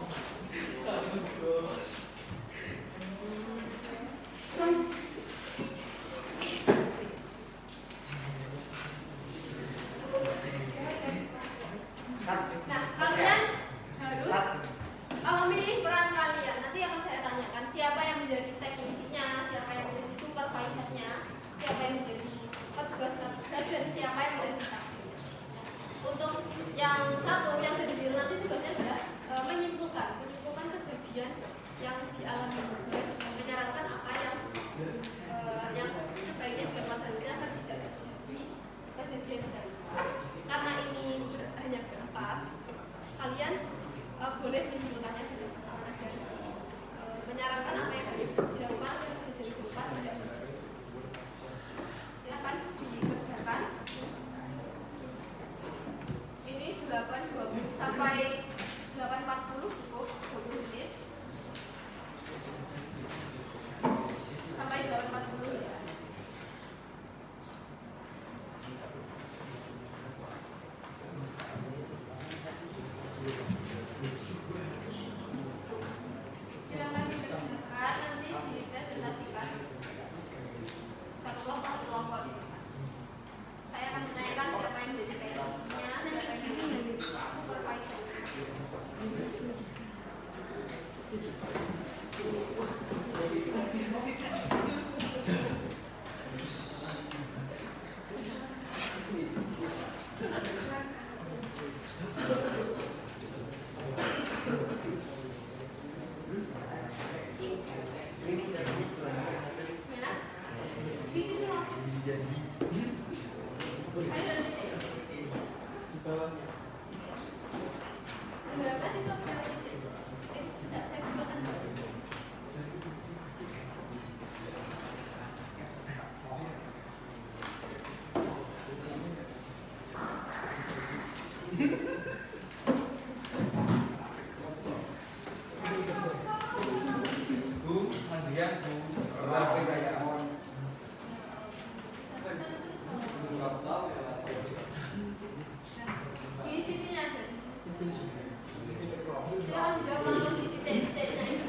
Nah, kalian harus memilih peran kalian. Nanti akan saya tanyakan siapa yang menjadi teknisinya, siapa yang menjadi supervisornya, siapa yang menjadi petugas ketiga, dan siapa yang menjadi saksinya. Untuk yang satu, yang kecil nanti tugasnya adalah menyimpulkan kejadian yang dialami, dan menyarankan apa yang sebaiknya dilakukan selanjutnya agar tidak terjadi kejadian serupa. Karena ini hanya berempat, kalian boleh menyimpulkannya bersama-sama dan menyarankan apa yang harus dilakukan agar kejadian serupa tidak terjadi. Silakan dikerjakan. Ini 8.20 sampai 8.40 cukup 20 menit. Sampai 8.40 ya. Silakan dikerjakan, nanti dipresentasikan satu kelompok di depan. Saya akan menanyakan siapa yang menjadi teknisinya, siapa yang menjadi supervisornya. Gimana? Di situ mau. Ada titik. Di bawahnya. Enggak kan itu ada titik. Tidak, saya buka kan. Bu, Adrian Bu. Berapa saya mohon. Di sini aja, di sini. Silakan dijawab langsung di titik-titiknya itu.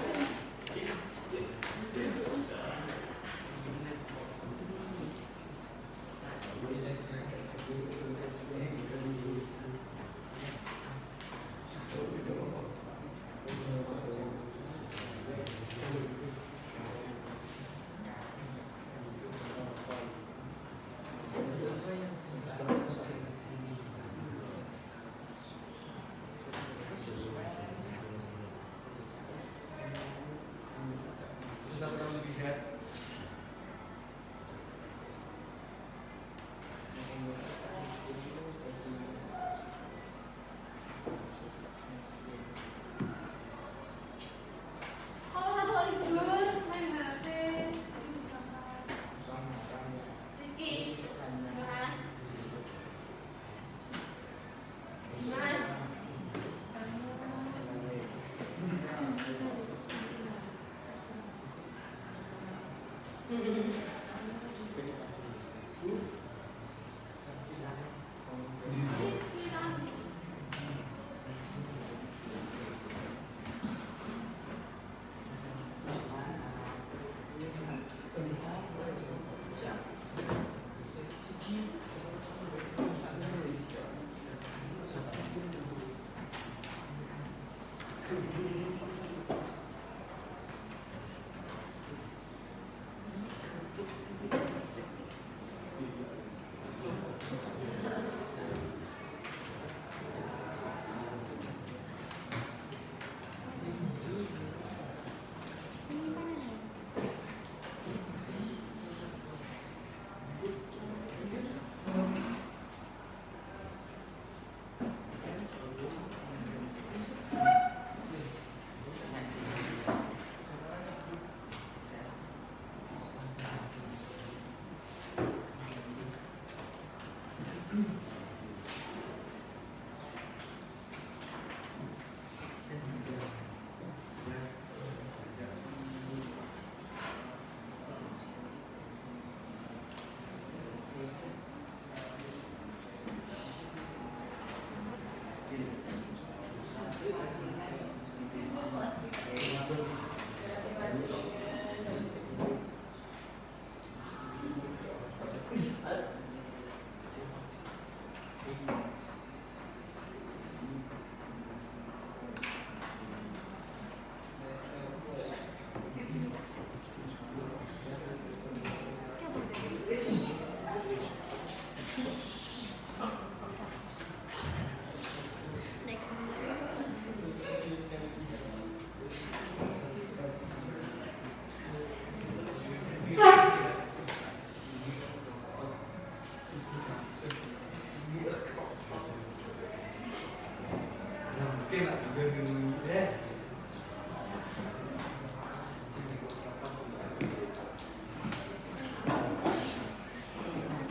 Ini tangan di.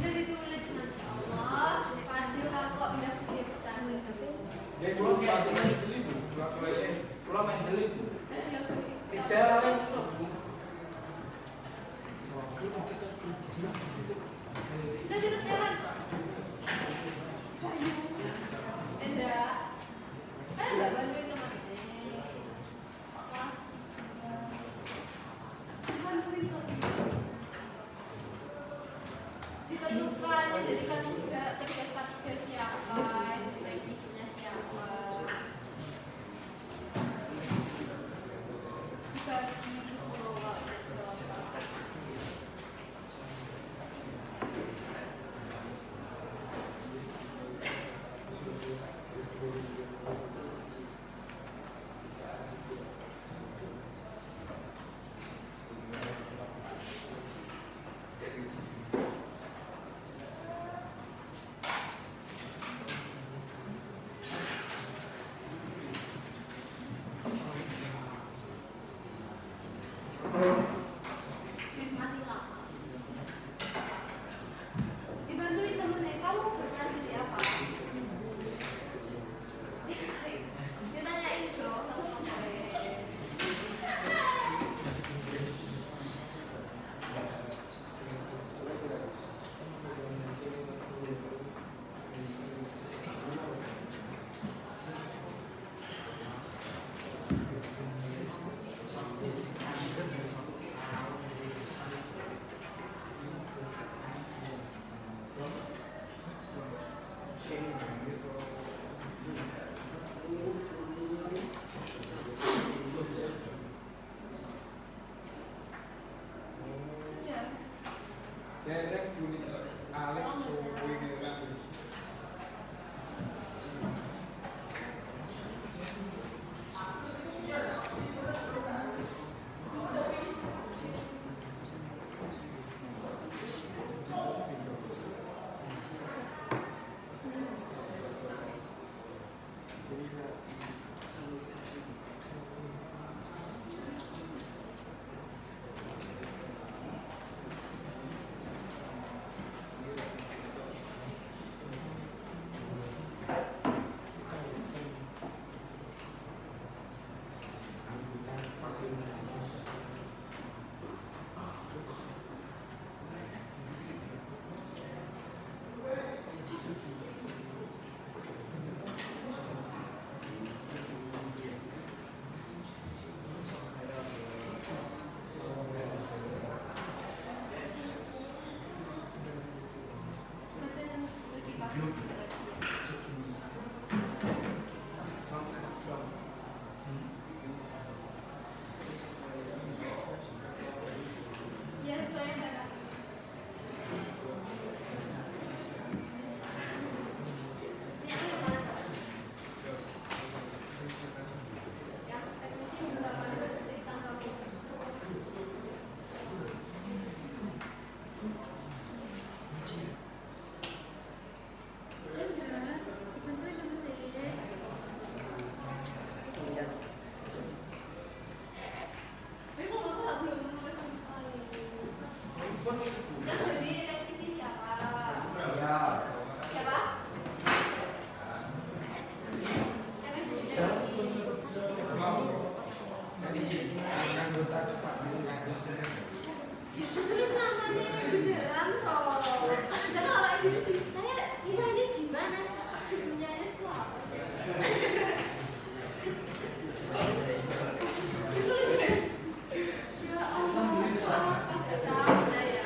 Jadi tulis Masya Allah, Fadil kalau kok udah dia bercanda terus. Ya pulang ke atas dulu bu, pulang ke WC, pulang main dulu bu. Jalan bu. Jadi berjalan. Bayu, Endra, kan nggak bantuin temannya. Apa? Bantuin kok. Ditentukan jadi ketiga siapa, revisinya siapa. Dibagi bawa jawaban. Itu tulis namanya beneran toh. Dan kalau kayak gitu sih, saya gila ini gimana sih? Punyanya itu apa sih? Ditulis. Ya Allah, apa nggak tahu saya.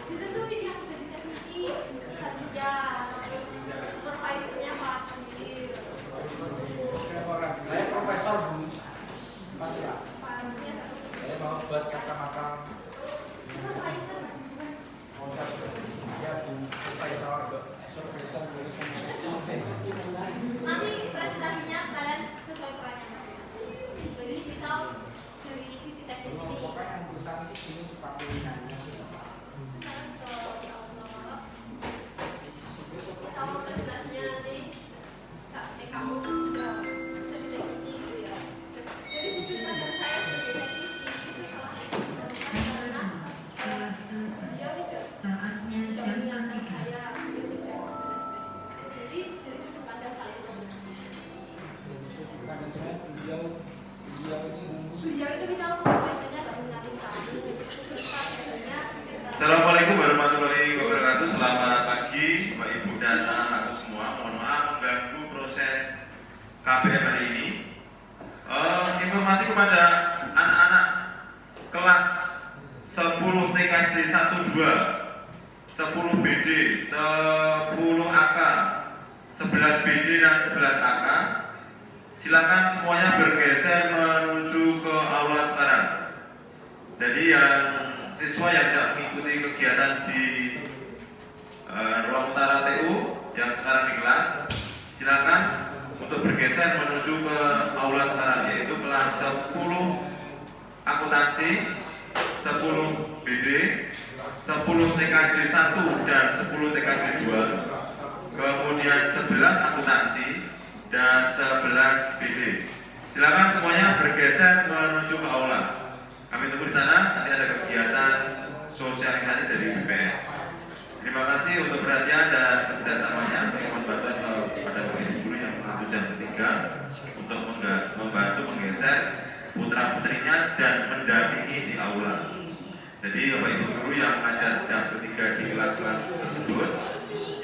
Ditentuin yang jadi teknisi satunya, terus supervisornya Pak Amir. Saya profesor Bu. Mas ya. Pak Amir. Saya mau buat kacamata. Supervisor. Ya Bu, profesor. Nanti presentasinya kalian sesuai perannya masing-masing. Jadi misal dari sisi teknis ini, Pokoknya yang tulisan itu sini cepat tulisannya. ya Allah, misal presentasinya nanti kamu bisa jadi teknisi gitu ya. Dari sisi pandang saya sebagai teknisi itu salah karena beliau tidak mengingatkan saya, beliau tidak. Jadi dari sudut pandang kalian Kadang saya beliau ini beliau itu misal supervisornya gak mengingatin kamu, terus biasanya Assalamualaikum warahmatullahi wabarakatuh. Selamat pagi Bapak Ibu dan anak-anakku semua. Mohon maaf mengganggu proses KBM hari ini. Informasi kepada anak-anak kelas 10 TKJ 12, 10 BD, 10 AK, 11 BD dan 11 AK. Silakan semuanya bergeser menuju ke aula sekarang. Jadi yang siswa yang tidak mengikuti kegiatan di ruang utara TU yang sekarang di kelas, silakan untuk bergeser menuju ke aula sekarang, yaitu kelas 10 akuntansi, 10 BD, 10 TKJ 1 dan 10 TKJ 2, kemudian 11 akuntansi dan 11 BD. Silakan semuanya bergeser menuju ke aula. Kami tunggu di sana, nanti ada kegiatan sosialisasi dari BPS. Terima kasih untuk perhatian dan kerjasamanya. Mohon bantuan kepada Bapak Guru yang mengambil jam ketiga untuk membantu menggeser putra-putrinya dan mendampingi di aula. Jadi Bapak Ibu Guru yang mengajar jam ketiga di kelas-kelas tersebut,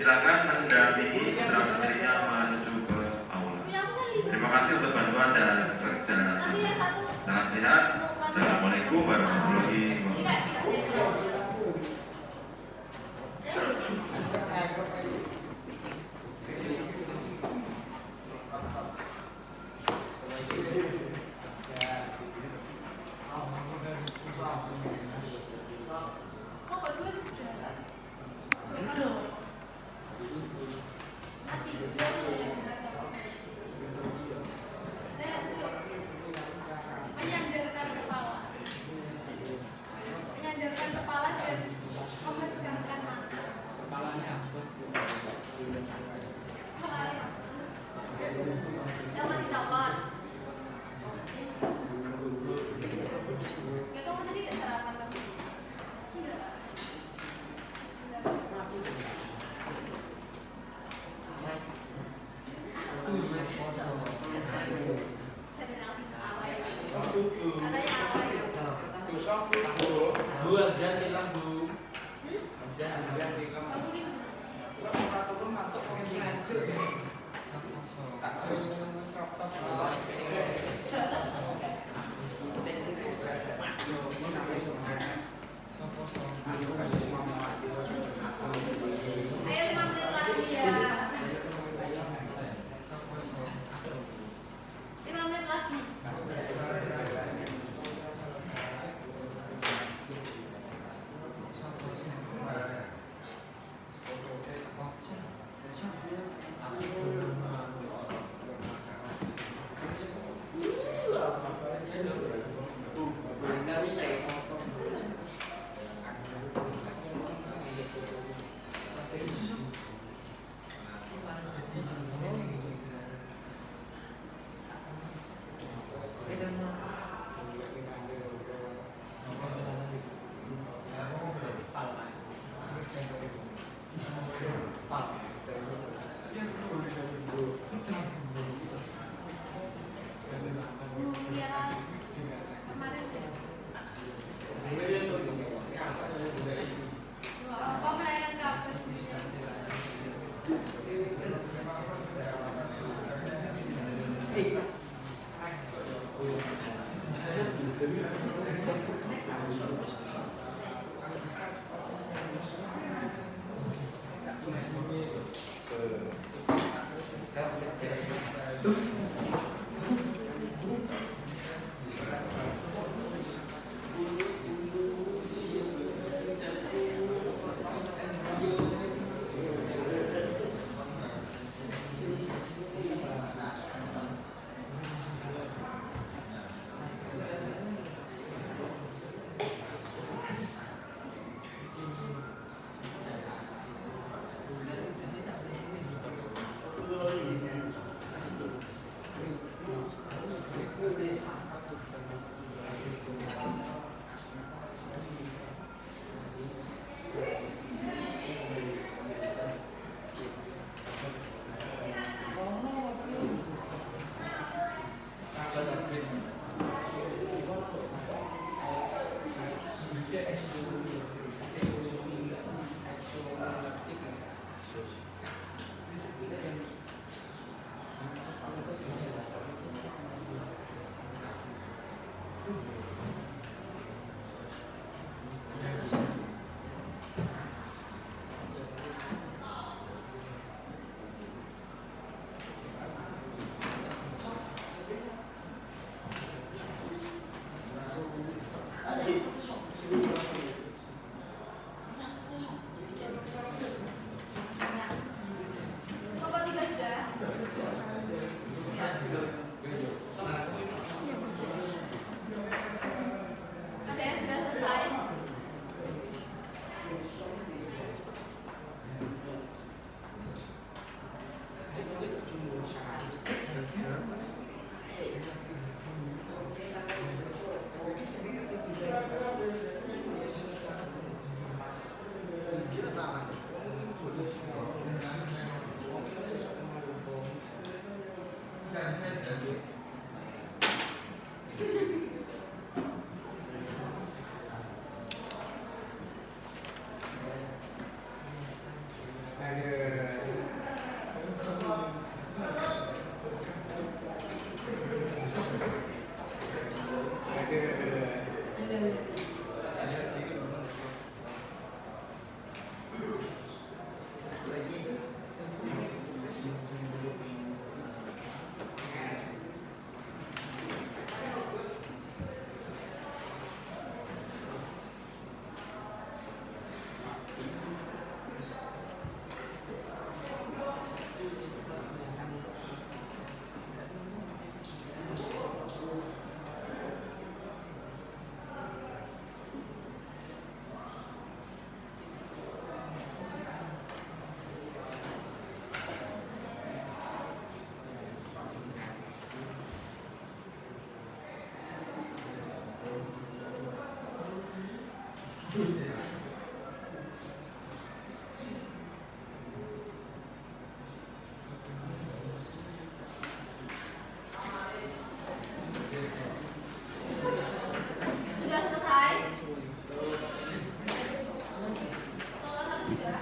silakan mendampingi putra-putrinya menuju ke aula. Terima kasih untuk bantuan dan kerjasama. Salam sehat. Assalamualaikum warahmatullahi wabarakatuh. kok kedua sudah nanti menyandarkan kepala Kelompok 3 sudah? Ada yang sudah selesai? Sudah selesai? Kelompok 1 sudah?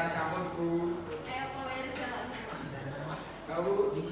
Silakan sambut Bu. Ayo mulai jalan. Bu. Ayo masuk.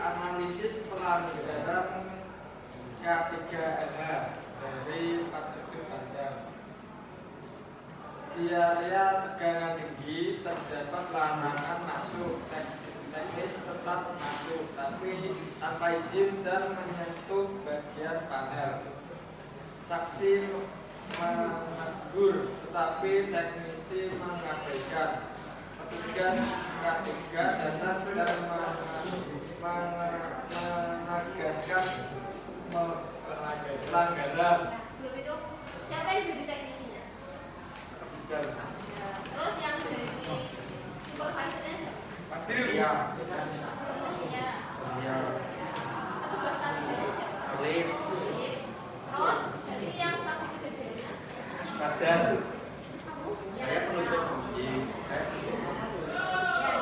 Analisis pelanggaran K3LH dari 4 sudut pandang. Di area tegangan tinggi terdapat larangan masuk, teknis tetap masuk, tapi tanpa izin dan menyentuh bagian panel. Saksi menegur, tetapi teknisi mengabaikan. Petugas K3 datang dan menegaskan pelanggaran. Sebelum itu, siapa yang jadi teknisinya? Terus yang jadi supervisornya? Hadir ya. Ya. Atau bos talibannya siapa? Alif. Terus, jadi yang saksi kejadiannya? Fajar. Kamu? Saya penuntut. Ya,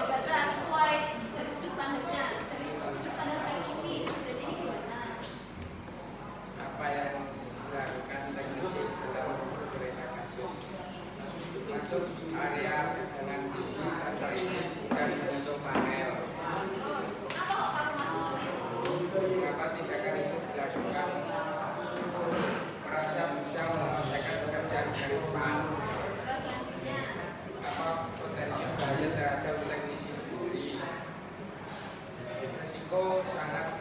dibaca sesuai dari sudut pandangnya. Dari sudut pandang teknisi, jadi ini gimana? Apa yang dilakukan teknisi dalam beberapa kasus masuk area dengan tinggi tanpa izin dan menyentuh panel. Terus, kenapa kok kamu masuk ke situ? Mengapa tindakan itu dilakukan? Merasa bisa menyelesaikan pekerjaan dari depan. Terus selanjutnya, Apa potensi bahaya terhadap teknisi sendiri? Resiko sangat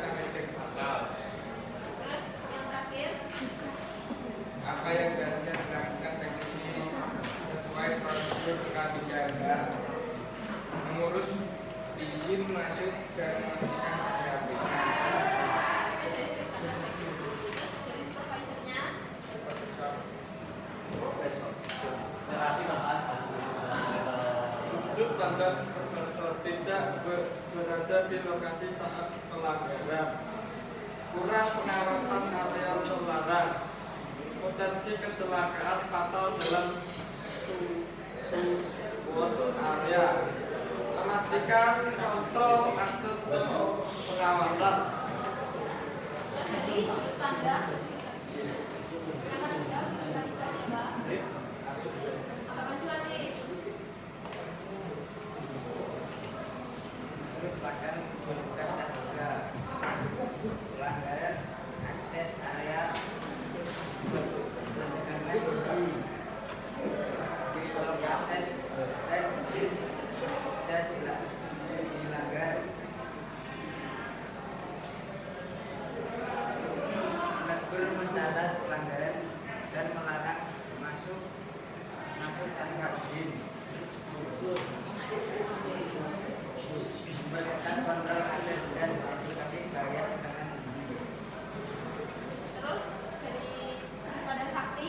efektif fatal. terus yang terakhir, Apa yang seharusnya dilakukan teknisi sesuai prosedur K3LH? Mengurus izin masuk dan memastikan pendampingan. itu dari sudut pandang teknisi. Terus dari supervisornya, Terapi bahas Sudut pandang supervisor tidak berada di lokasi saat pelanggaran. Kurang pengawasan area terlarang. Potensi kecelakaan fatal dalam suatu area. Memastikan kontrol akses dan pengawasan. terus dari sudut pandang, kata tiga, coba. Apa masih lagi? Merupakan petugas K3 pelanggaran akses area sedangkan teknisi akses dan izin kerja dilanggar. izin. Memberikan kontrol akses dan edukasi gaya tekanan tinggi. Terus daripada saksi,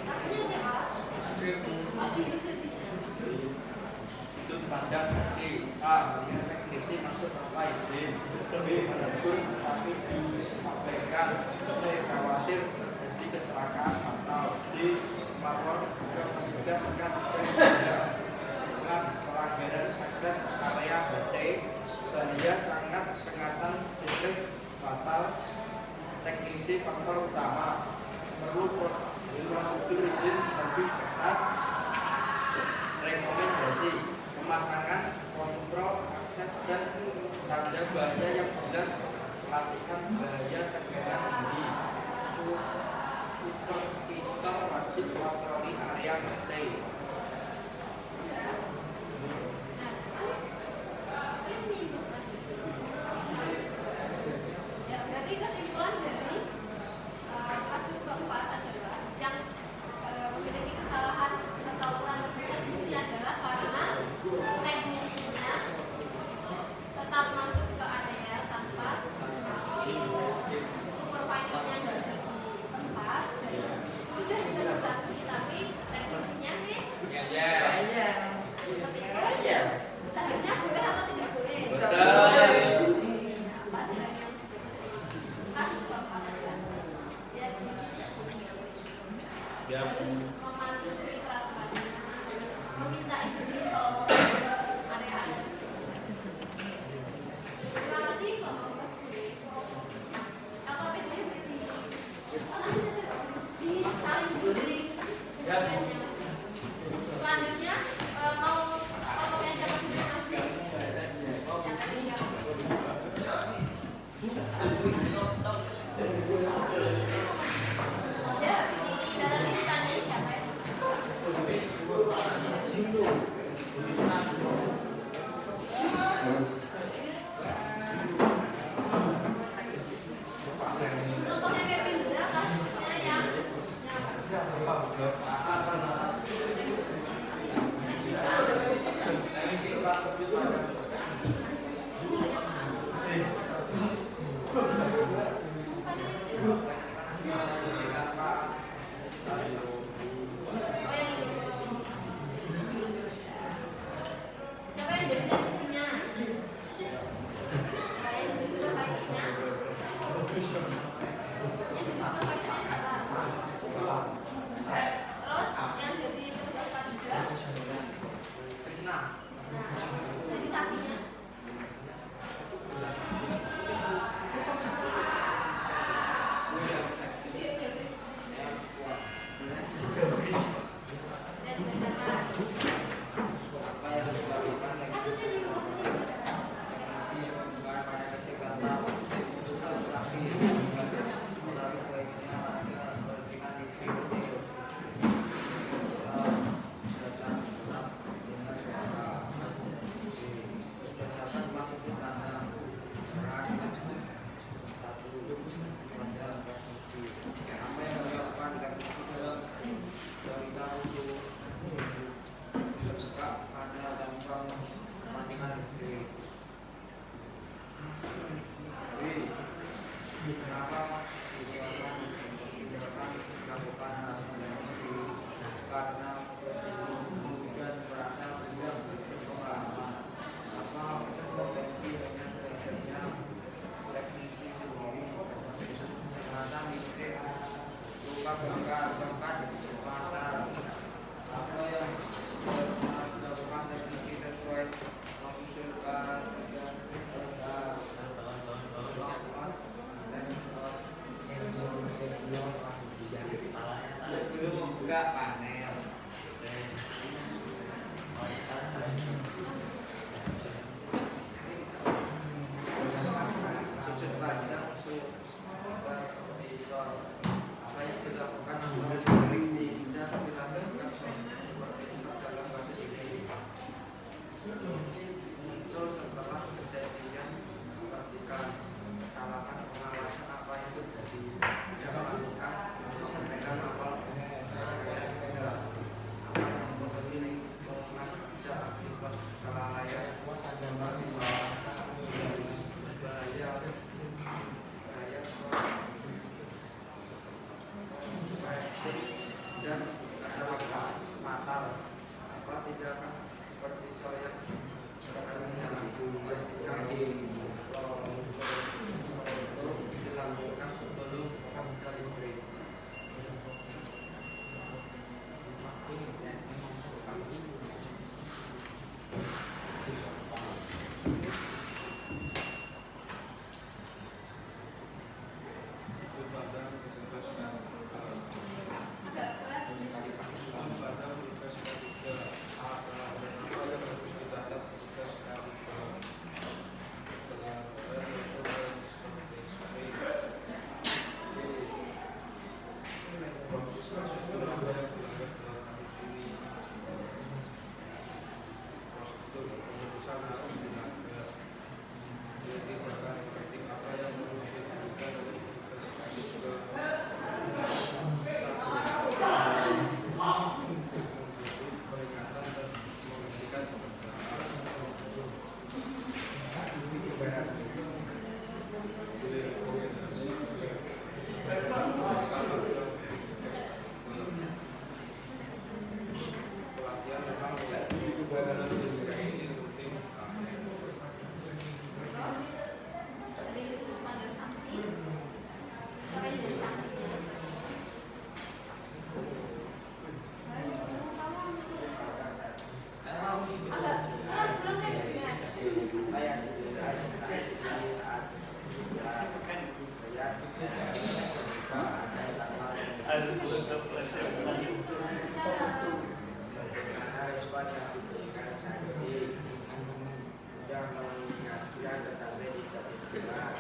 saksinya siapa? Oh, jadi. Sudut pandang saksi. A. Melihat teknisi maksud tanpa izin. B. Menegur tapi diabaikan. C. Khawatir terjadi kecelakaan fatal. D. Melapor ke petugas KPK. Kesimpulan pelanggaran akses area BT. Bahaya sangat sengatan listrik fatal. Teknisi faktor utama. Perlu prosedur izin lebih ketat. Rekomendasi pemasangan kontrol akses dan tanda bahaya yang jelas, pelatihan bahaya tekanan tinggi, supervisor wajib patroli area BT. Ya, berarti kesimpulan dari kasus keempat adalah yang memiliki kesalahan atau ukuran terbesar di sini adalah karena teknisinya tetap masuk ke area tanpa supervisornya nggak ada di tempat dan udah ditransaksi tapi teknisinya nih seperti itu seharusnya boleh atau tidak boleh? Apa sebenarnya kasus keempat adalah ya harus mematuhi peraturannya, meminta izin kalau mau ke area-area. Terima kasih kalau mau buat gue. LKPD ini di saling diskusi tugasnya. Selanjutnya mau pakai siapa dulu Mas Bi? Yang tadi siapa? Ya habis ini dalam listanya siapa ya? Contohnya kayak pizza kasusnya yang siapa yang jadi teknisinya? Kalian jadi supervisornya? Yang jadi supervisornya siapa? Terus yang jadi petugas K3? Krisna. Jadi saksinya? Dan bacakan Apa yang dilakukan kasusnya dulu, kasusnya teknisi yang bukan pada ketika tahu itu harus lagi melalui baiknya ada kepentingan listrik kecil. Dasar tetap dengan suara. Berdasarkan maksud tanah sekarang satu pada teknisi. Apa yang dilakukan teknisi dalam berita usul suka pada tanpa kepentingan listrik. Kenapa dilakukan melakukan asumsi karena kemudian berasal sudah pengalaman apa potensi hanya sebenarnya teknisi sendiri kesehatan listrik luka bakar bahkan kecepatan apa yang dilakukan teknisi sesuai mengusulkan dan belum membuka panel. Sujud pandang supervisor apa yang dilakukan tidak dilakukan supervisor dalam kasus ini muncul setelah kejadian percikan kesalahan pengawasan apa yang terjadi tidak melakukan sampaikan awal harus banyak memberikan sanksi sudah mengingatkan tetapi tidak didengar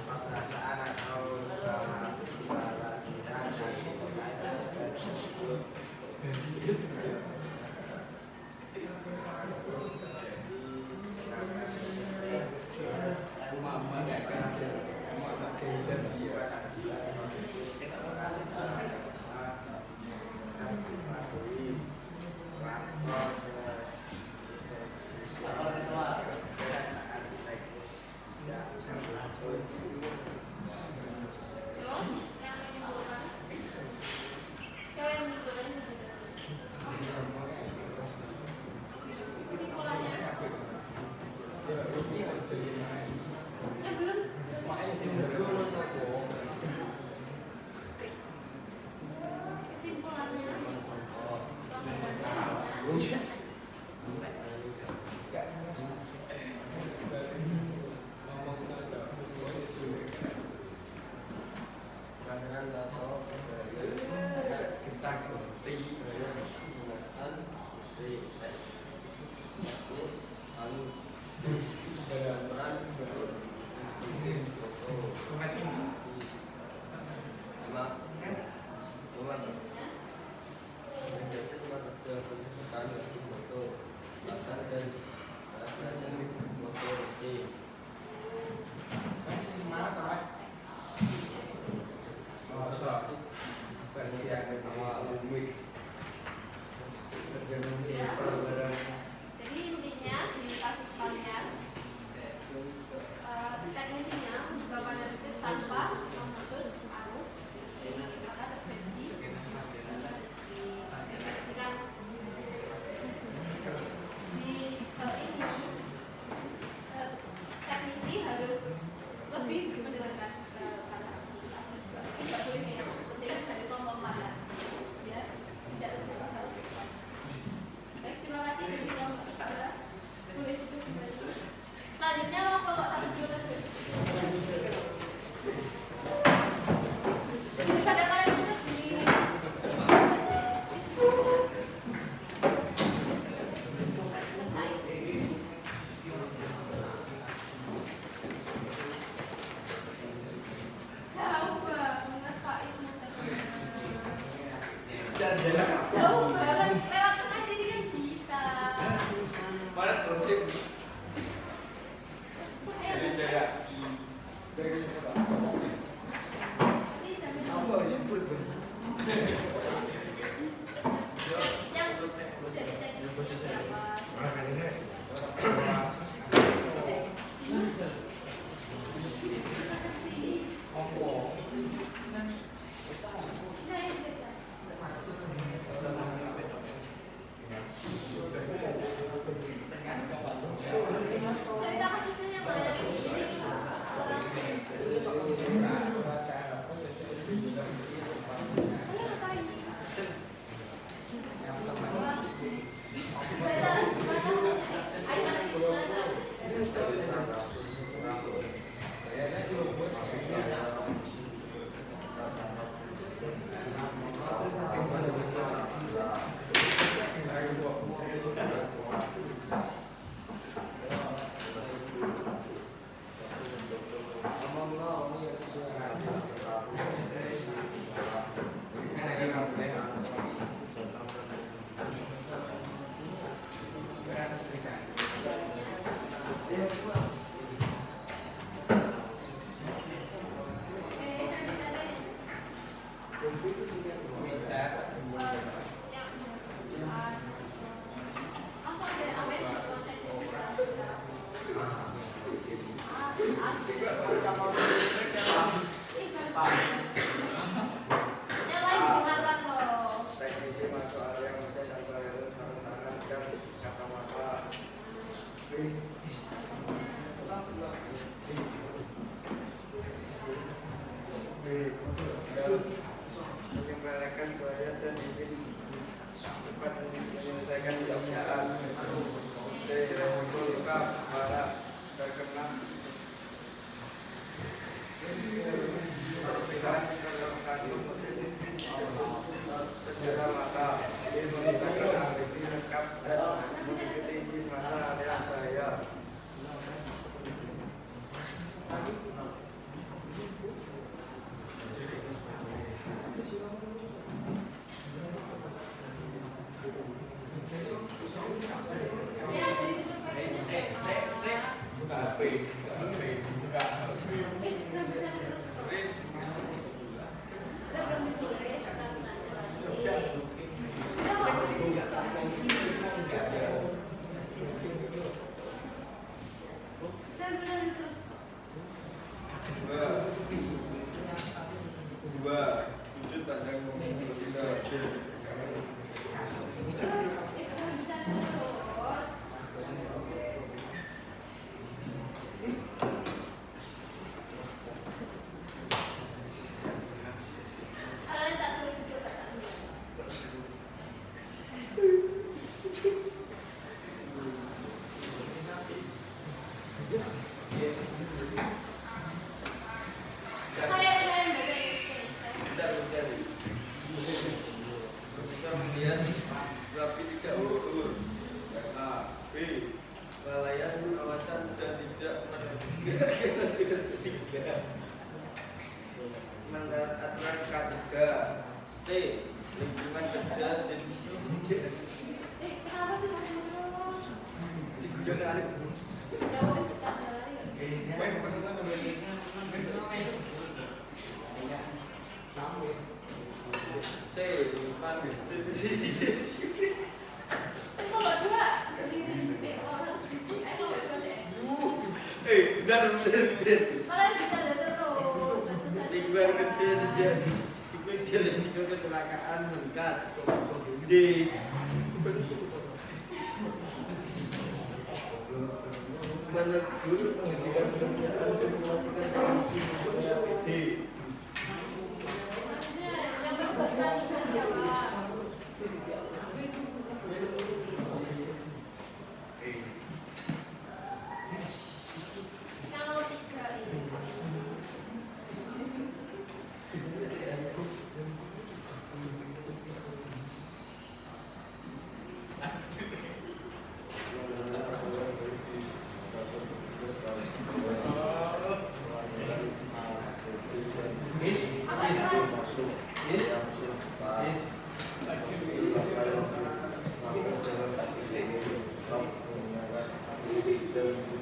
perasaan atau salah kira sanksi terkait dengan tersebut Jadi intinya di kasus kalian teknisinya juga panelistik tanpa memutus arus listrik maka terjadi refleksikan di hal ini teknisi harus lebih mendengarkan para saksi atau juga tidak boleh memang seperti dari kelompok mana ya tidak terjadi hal serupa. Baik, terima kasih dari kelompok tiga boleh duduk kembali. Selanjutnya kelompok 1, 2, 3. Jadi pada kalian itu di jauh banget Pak Ismu jauh banget lewat tengah sini kan bisa. Mana gosip? Ayo. Jaga. Ini jamin yang jadi teknisi siapa? Cerita kasusnya yang mana ini? Kalian ngapain? menyempurnakan bahaya dan ingin cepat menyelesaikan pekerjaan luka parah terkena perbedaan dalam kandung 2. Sudut pandang berpindah. Bisa melihat rapi tidak ukur. A. B. Kelalaian pengawasan dan tidak menegakkan tugas ketiga. Menurut aturan K3. C. Lingkungan kerja jenis Kenapa sih masih terus? digunakan alih. Jauh kita jalan ya. C. Panggil. Kalau dua di sini, kalau satu di sini, kalau dua sih. Benar. Kalian bisa ada terus. Lingkungan kerja sejak dia risiko kecelakaan meningkat. D. Menegur menghentikan pekerjaan dan melakukan kondisi supaya PD. Yang bagus tadi kan siapa? Yang nomor 3 ini.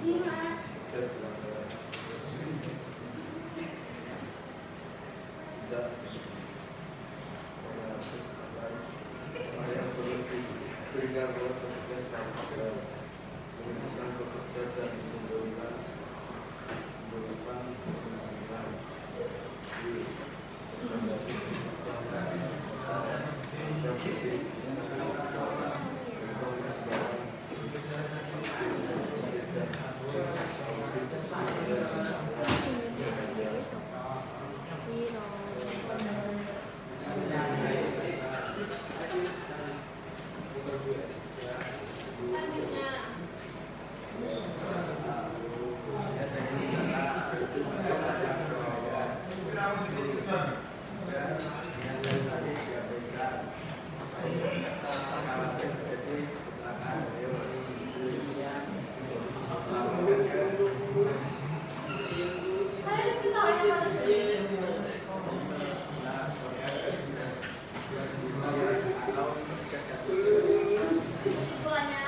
Dimas. Selanjutnya. Kalian kita tahu yang paling sering. Kesimpulannya.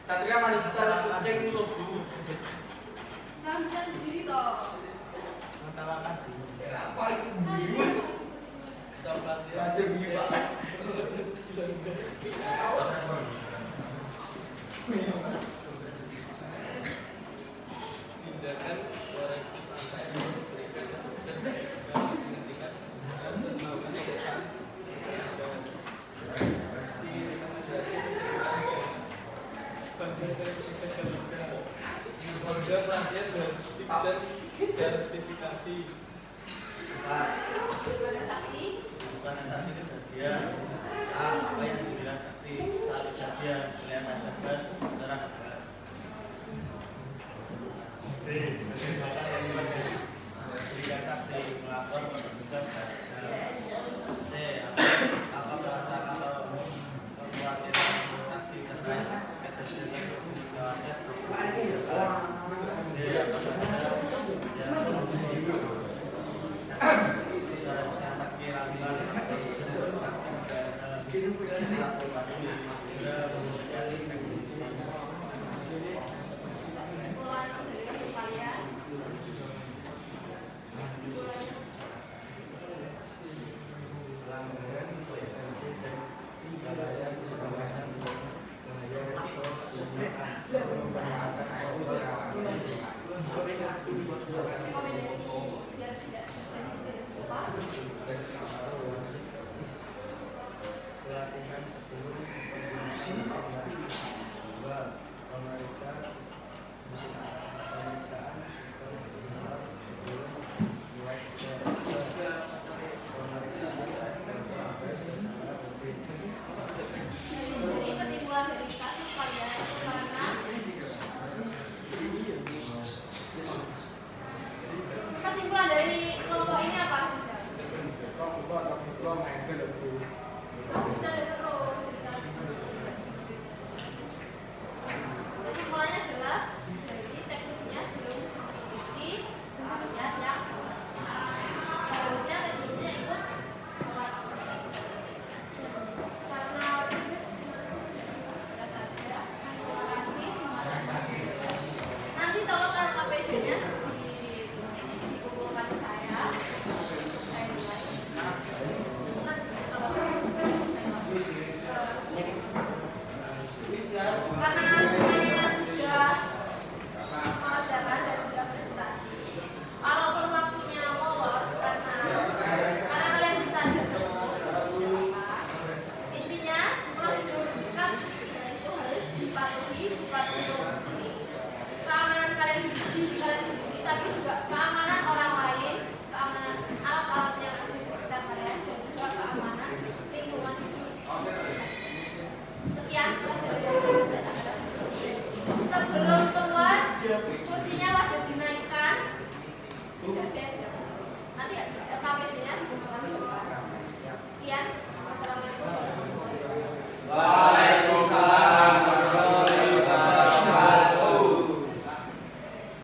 Satria manis setelah kucing itu. Jangan bicara sendiri toh. Apa itu? Aja gini Pak. Tindakan korektif antar sertifikasi. Ada saksi. Bukan saksi kejadian. Apa yang dibilang saksi saat kejadian kelihatan jelas secara jelas.